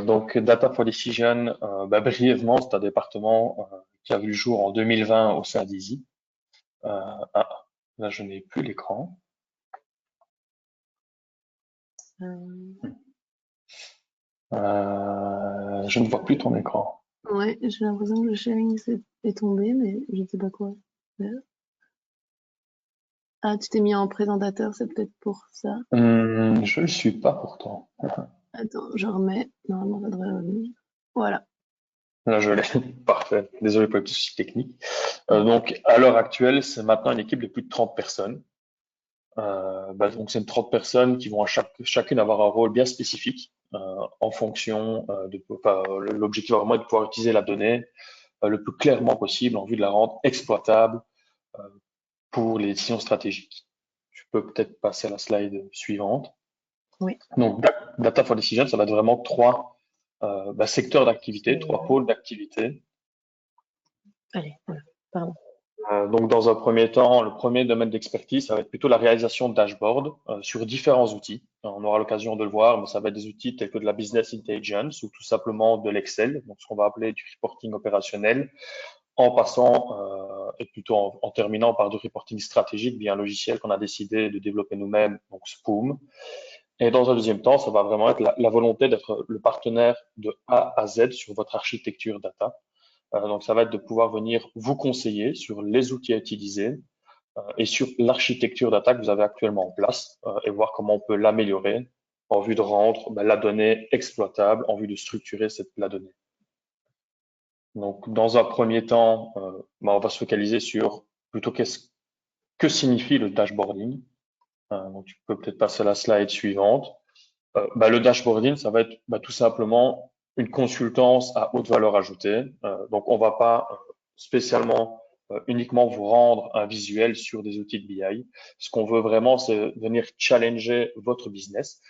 Donc, Data for Decision, brièvement, c'est un département qui a vu le jour en 2020 au sein d'Easy. Là, je n'ai plus l'écran. Je ne vois plus ton écran. Ouais, j'ai l'impression que le sharing est tombé, mais je ne sais pas quoi faire. Ah, tu t'es mis en présentateur, c'est peut-être pour ça. Je ne le suis pas pourtant. Attends, je remets. Normalement, ça devrait revenir. Voilà. Là, je l'ai. Parfait. Désolé pour les petits soucis techniques. Donc, à l'heure actuelle, c'est maintenant une équipe de plus de 30 personnes. Donc, c'est 30 personnes qui vont chacune avoir un rôle bien spécifique en fonction l'objectif vraiment est de pouvoir utiliser la donnée le plus clairement possible en vue de la rendre exploitable euh, pour les décisions stratégiques. Je peux peut-être passer à la slide suivante. Oui. Donc, Data for Decision, ça va être vraiment trois secteurs d'activité, trois pôles d'activité. Allez, voilà, pardon. Donc, dans un premier temps, le premier domaine d'expertise, ça va être plutôt la réalisation de dashboards sur différents outils. On aura l'occasion de le voir, mais ça va être des outils tels que de la business intelligence ou tout simplement de l'Excel, donc ce qu'on va appeler du reporting opérationnel, en passant et plutôt en terminant par du reporting stratégique via un logiciel qu'on a décidé de développer nous-mêmes, donc Spoom. Et dans un deuxième temps, ça va vraiment être la volonté d'être le partenaire de A à Z sur votre architecture data. Donc, ça va être de pouvoir venir vous conseiller sur les outils à utiliser et sur l'architecture data que vous avez actuellement en place et voir comment on peut l'améliorer en vue de rendre la donnée exploitable, en vue de structurer la donnée. Donc, dans un premier temps, on va se focaliser sur plutôt que signifie le dashboarding. Donc, tu peux peut-être passer à la slide suivante. Le dashboarding, ça va être tout simplement une consultance à haute valeur ajoutée. Donc, on va pas spécialement uniquement vous rendre un visuel sur des outils de BI. Ce qu'on veut vraiment, c'est venir challenger votre business,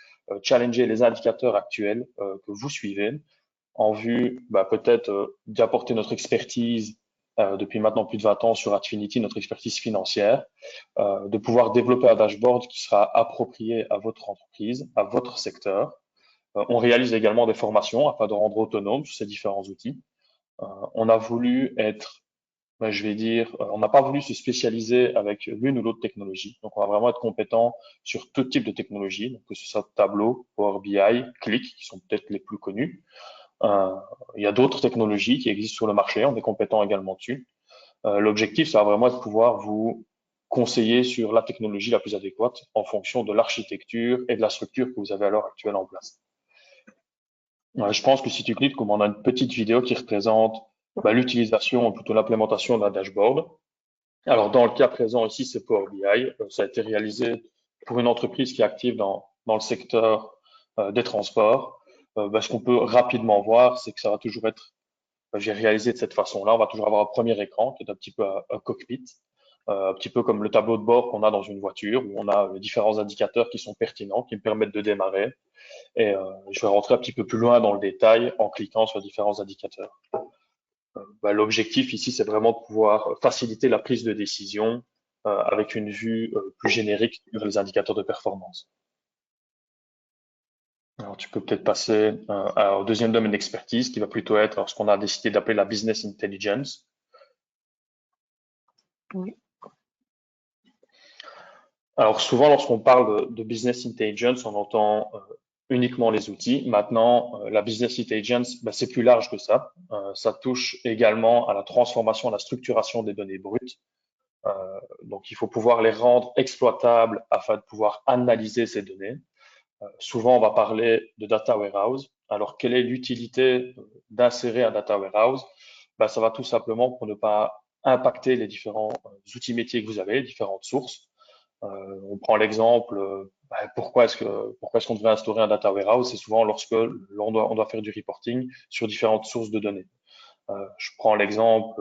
challenger les indicateurs actuels que vous suivez en vue peut-être d'apporter notre expertise depuis maintenant plus de 20 ans sur Atfinity, notre expertise financière, de pouvoir développer un dashboard qui sera approprié à votre entreprise, à votre secteur. On réalise également des formations afin de rendre autonome sur ces différents outils. On a voulu être, je vais dire, on n'a pas voulu se spécialiser avec l'une ou l'autre technologie. Donc, on va vraiment être compétent sur tout type de technologie, donc que ce soit Tableau, Power BI, Qlik, qui sont peut-être les plus connus. Il y a d'autres technologies qui existent sur le marché, on est compétent également dessus. L'objectif, ça va vraiment être de pouvoir vous conseiller sur la technologie la plus adéquate en fonction de l'architecture et de la structure que vous avez à l'heure actuelle en place. Je pense que si tu cliques, comme on a une petite vidéo qui représente l'utilisation ou plutôt l'implémentation d'un dashboard. Alors, dans le cas présent ici, c'est Power BI. Ça a été réalisé pour une entreprise qui est active dans le secteur des transports. Ce qu'on peut rapidement voir, c'est que ça va toujours être j'ai réalisé de cette façon-là. On va toujours avoir un premier écran qui est un petit peu un cockpit, un petit peu comme le tableau de bord qu'on a dans une voiture où on a différents indicateurs qui sont pertinents, qui me permettent de démarrer. Et je vais rentrer un petit peu plus loin dans le détail en cliquant sur différents indicateurs. L'objectif ici, c'est vraiment de pouvoir faciliter la prise de décision avec une vue plus générique sur les indicateurs de performance. Alors, tu peux peut-être passer au deuxième domaine d'expertise qui va plutôt être ce qu'on a décidé d'appeler la business intelligence. Oui. Alors, souvent, lorsqu'on parle de business intelligence, on entend uniquement les outils. Maintenant, la business intelligence, c'est plus large que ça. Ça touche également à la transformation, à la structuration des données brutes. Donc, il faut pouvoir les rendre exploitables afin de pouvoir analyser ces données. Souvent, on va parler de data warehouse. Alors, quelle est l'utilité d'insérer un data warehouse? Ça va tout simplement pour ne pas impacter les différents outils métiers que vous avez, les différentes sources. On prend l'exemple, pourquoi est-ce qu'on devrait instaurer un data warehouse? C'est souvent lorsque on doit faire du reporting sur différentes sources de données. Je prends l'exemple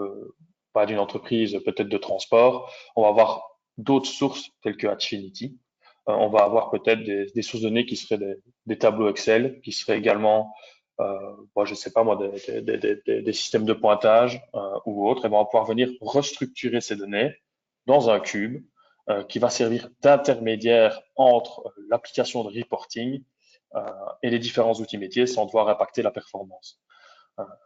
d'une entreprise peut-être de transport. On va avoir d'autres sources telles que Atfinity. On va avoir peut-être des sources de données qui seraient des tableaux Excel, qui seraient également, je sais pas moi, des systèmes de pointage ou autres. Et on va pouvoir venir restructurer ces données dans un cube qui va servir d'intermédiaire entre l'application de reporting et les différents outils métiers sans devoir impacter la performance.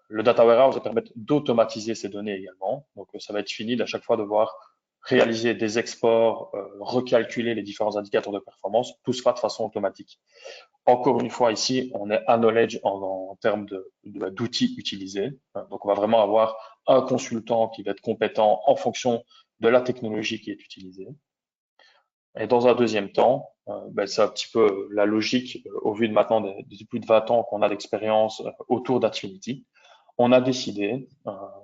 Le data warehouse va permettre d'automatiser ces données également. Donc, ça va être fini d'à chaque fois devoir réaliser des exports, recalculer les différents indicateurs de performance. Tout se fera de façon automatique. Encore une fois, ici, on est à knowledge en termes d'outils utilisés. Donc, on va vraiment avoir un consultant qui va être compétent en fonction de la technologie qui est utilisée. Et dans un deuxième temps, c'est un petit peu la logique au vu de maintenant des plus de 20 ans qu'on a d'expérience autour d'Atfinity. On a décidé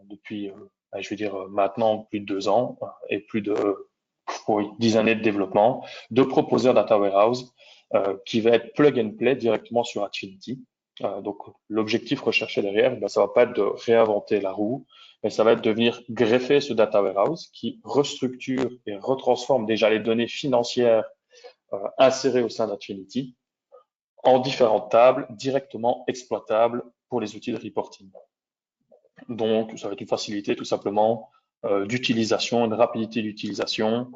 depuis, je vais dire maintenant plus de 2 ans et plus de 10 années de développement, de proposer un data warehouse qui va être plug and play directement sur Atfinity. Donc, l'objectif recherché derrière, ça va pas être de réinventer la roue, mais ça va être de venir greffer ce data warehouse qui restructure et retransforme déjà les données financières insérées au sein d'Atfinity en différentes tables directement exploitables pour les outils de reporting. Donc, ça va être une facilité tout simplement d'utilisation, une rapidité d'utilisation.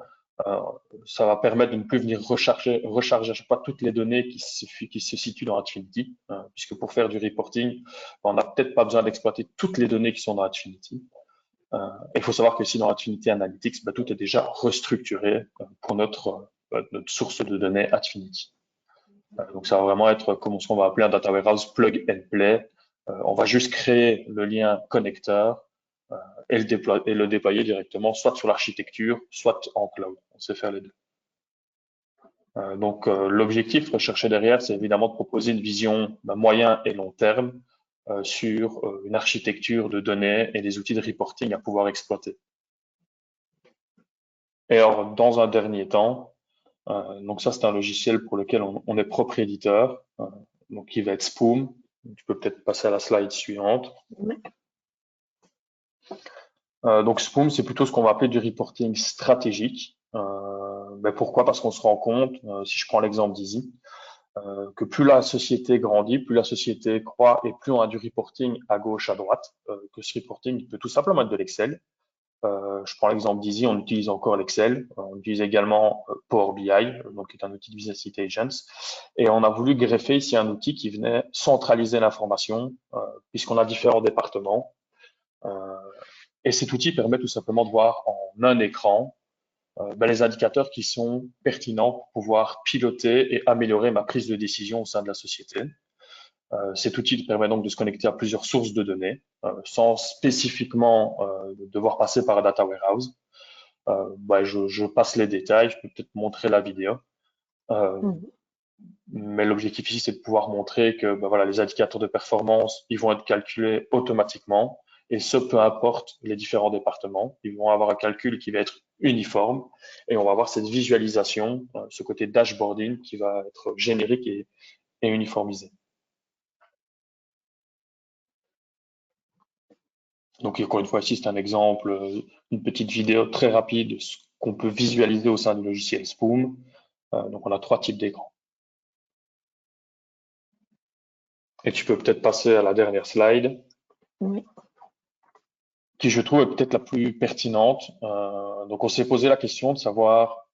Ça va permettre de ne plus venir recharger à chaque fois toutes les données qui se situent dans Atfinity, puisque pour faire du reporting, on n'a peut-être pas besoin d'exploiter toutes les données qui sont dans Atfinity. Il faut savoir que si dans Atfinity Analytics, tout est déjà restructuré pour notre source de données Atfinity. Donc, ça va vraiment être comme ce qu'on va appeler un data warehouse plug and play. On va juste créer le lien connecteur et le déployer directement, soit sur l'architecture, soit en cloud. On sait faire les deux. Donc, l'objectif recherché derrière, c'est évidemment de proposer une vision moyen et long terme sur une architecture de données et des outils de reporting à pouvoir exploiter. Et alors, dans un dernier temps, donc ça, c'est un logiciel pour lequel on est propre éditeur, donc qui va être Spoom. Tu peux peut-être passer à la slide suivante. Ouais. Donc Spoom, c'est plutôt ce qu'on va appeler du reporting stratégique. Pourquoi? Parce qu'on se rend compte, si je prends l'exemple d'Easy, que plus la société grandit, plus la société croît et plus on a du reporting à gauche, à droite, que ce reporting peut tout simplement être de l'Excel. Je prends l'exemple d'Easy, on utilise encore l'Excel, on utilise également Power BI, donc qui est un outil de business intelligence, et on a voulu greffer ici un outil qui venait centraliser l'information, puisqu'on a différents départements. Et cet outil permet tout simplement de voir en un écran les indicateurs qui sont pertinents pour pouvoir piloter et améliorer ma prise de décision au sein de la société. Cet outil permet donc de se connecter à plusieurs sources de données sans spécifiquement devoir passer par un data warehouse. Je passe les détails, je peux peut-être montrer la vidéo. Mais l'objectif ici, c'est de pouvoir montrer que les indicateurs de performance, ils vont être calculés automatiquement, et ce, peu importe les différents départements. Ils vont avoir un calcul qui va être uniforme, et on va avoir cette visualisation, ce côté dashboarding qui va être générique et uniformisé. Donc, encore une fois, ici, c'est un exemple, une petite vidéo très rapide de ce qu'on peut visualiser au sein du logiciel Spoom. Donc, on a 3 types d'écrans. Et tu peux peut-être passer à la dernière slide. Oui. Qui je trouve est peut-être la plus pertinente. Donc, on s'est posé la question de savoir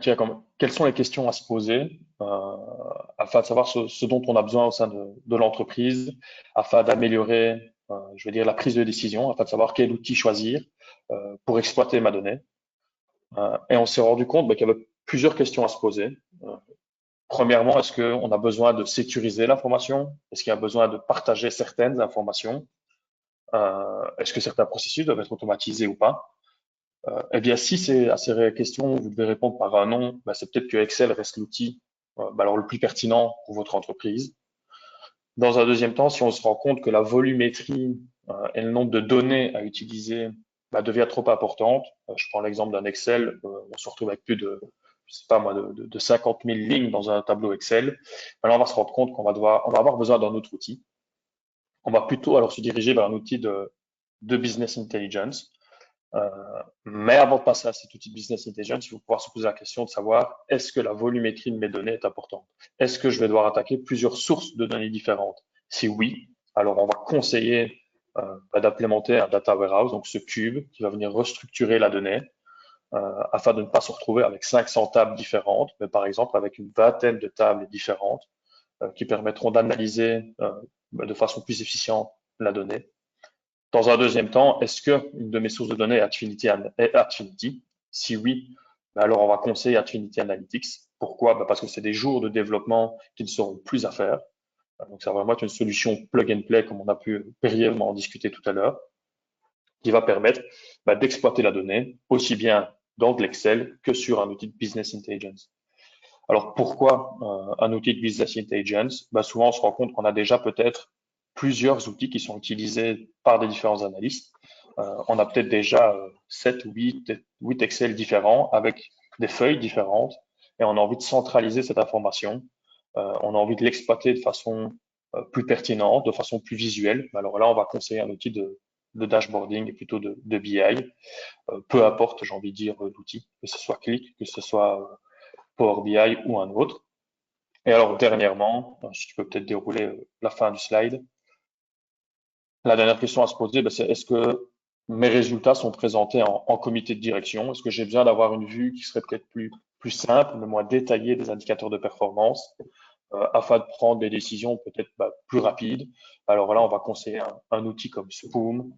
quelles sont les questions à se poser afin de savoir ce dont on a besoin au sein de l'entreprise, afin d'améliorer, la prise de décision, afin de savoir quel outil choisir pour exploiter ma donnée. Et on s'est rendu compte qu'il y avait plusieurs questions à se poser. Premièrement, est-ce qu'on a besoin de sécuriser l'information? Est-ce qu'il y a besoin de partager certaines informations? Est-ce que certains processus doivent être automatisés ou pas? Eh bien, si c'est à ces questions, vous devez répondre par un non, c'est peut-être que Excel reste l'outil alors le plus pertinent pour votre entreprise. Dans un deuxième temps, si on se rend compte que la volumétrie et le nombre de données à utiliser devient trop importante, je prends l'exemple d'un Excel, on se retrouve avec plus de, je sais pas moi, de 50 000 lignes dans un tableau Excel. Alors, on va se rendre compte qu'on va avoir besoin d'un autre outil. On va plutôt alors se diriger vers un outil de business intelligence. Mais avant de passer à cet outil de business intelligence, il faut pouvoir se poser la question de savoir est-ce que la volumétrie de mes données est importante? Est-ce que je vais devoir attaquer plusieurs sources de données différentes? Si oui, alors on va conseiller d'implémenter un data warehouse, donc ce cube qui va venir restructurer la donnée afin de ne pas se retrouver avec 500 tables différentes, mais par exemple avec une vingtaine de tables différentes qui permettront d'analyser de façon plus efficiente la donnée. Dans un deuxième temps, est-ce qu'une de mes sources de données est Atfinity? Si oui, alors on va conseiller Atfinity Analytics. Pourquoi? Parce que c'est des jours de développement qui ne seront plus à faire. Donc ça va vraiment être une solution plug and play, comme on a pu brièvement en discuter tout à l'heure, qui va permettre d'exploiter la donnée aussi bien dans de l'Excel que sur un outil de business intelligence. Alors pourquoi un outil de business intelligence? Souvent on se rend compte qu'on a déjà peut-être plusieurs outils qui sont utilisés par des différents analystes. on a peut-être déjà 7 ou 8 Excel différents avec des feuilles différentes et on a envie de centraliser cette information. On a envie de l'exploiter de façon plus pertinente, de façon plus visuelle. Alors là, on va conseiller un outil de dashboarding et plutôt de BI. Peu importe, j'ai envie de dire, l'outil, que ce soit Qlik, que ce soit Power BI ou un autre. Et alors, dernièrement, si tu peux peut-être dérouler la fin du slide. La dernière question à se poser, c'est est-ce que mes résultats sont présentés en comité de direction? Est-ce que j'ai besoin d'avoir une vue qui serait peut-être plus simple, mais moins détaillée des indicateurs de performance afin de prendre des décisions peut-être plus rapides? Alors là, on va conseiller un outil comme Spoom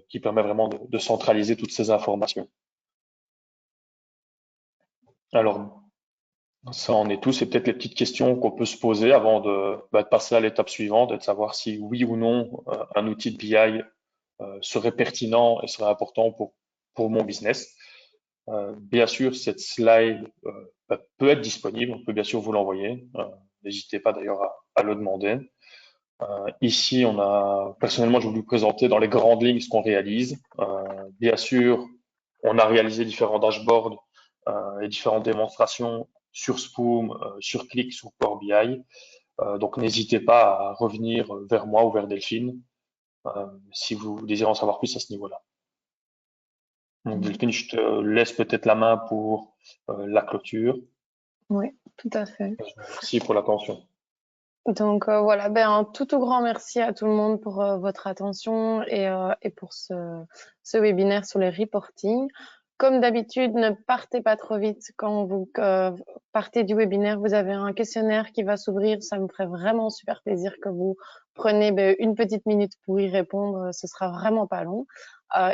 qui permet vraiment de centraliser toutes ces informations. Alors, ça en est tout. C'est peut-être les petites questions qu'on peut se poser avant de passer à l'étape suivante et de savoir si oui ou non un outil de BI serait pertinent et serait important pour mon business. Bien sûr, cette slide peut être disponible. On peut bien sûr vous l'envoyer. N'hésitez pas d'ailleurs à le demander. Ici, personnellement, je vais vous présenter dans les grandes lignes ce qu'on réalise. Bien sûr, on a réalisé différents dashboards et différentes démonstrations sur Spoom, sur Qlik, sur Power BI. Donc, n'hésitez pas à revenir vers moi ou vers Delphine si vous désirez en savoir plus à ce niveau-là. Donc, Delphine, je te laisse peut-être la main pour la clôture. Oui, tout à fait. Merci pour l'attention. Donc voilà, un tout grand merci à tout le monde pour votre attention et pour ce webinaire sur les reporting. Comme d'habitude, ne partez pas trop vite quand vous partez du webinaire. Vous avez un questionnaire qui va s'ouvrir. Ça me ferait vraiment super plaisir que vous preniez une petite minute pour y répondre. Ce sera vraiment pas long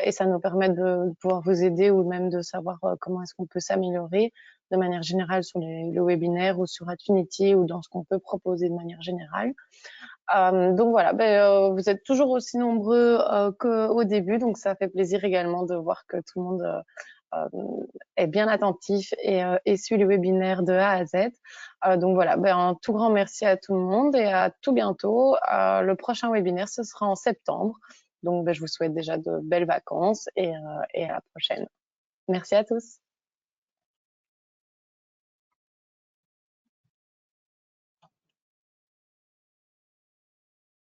et ça nous permet de pouvoir vous aider ou même de savoir comment est-ce qu'on peut s'améliorer de manière générale sur le webinaire ou sur Atfinity ou dans ce qu'on peut proposer de manière générale. Donc voilà, vous êtes toujours aussi nombreux qu'au début, donc ça fait plaisir également de voir que tout le monde est bien attentif et suit le webinaire de A à Z. Donc voilà, un tout grand merci à tout le monde et à tout bientôt. Le prochain webinaire, ce sera en septembre. Donc je vous souhaite déjà de belles vacances et à la prochaine. Merci à tous.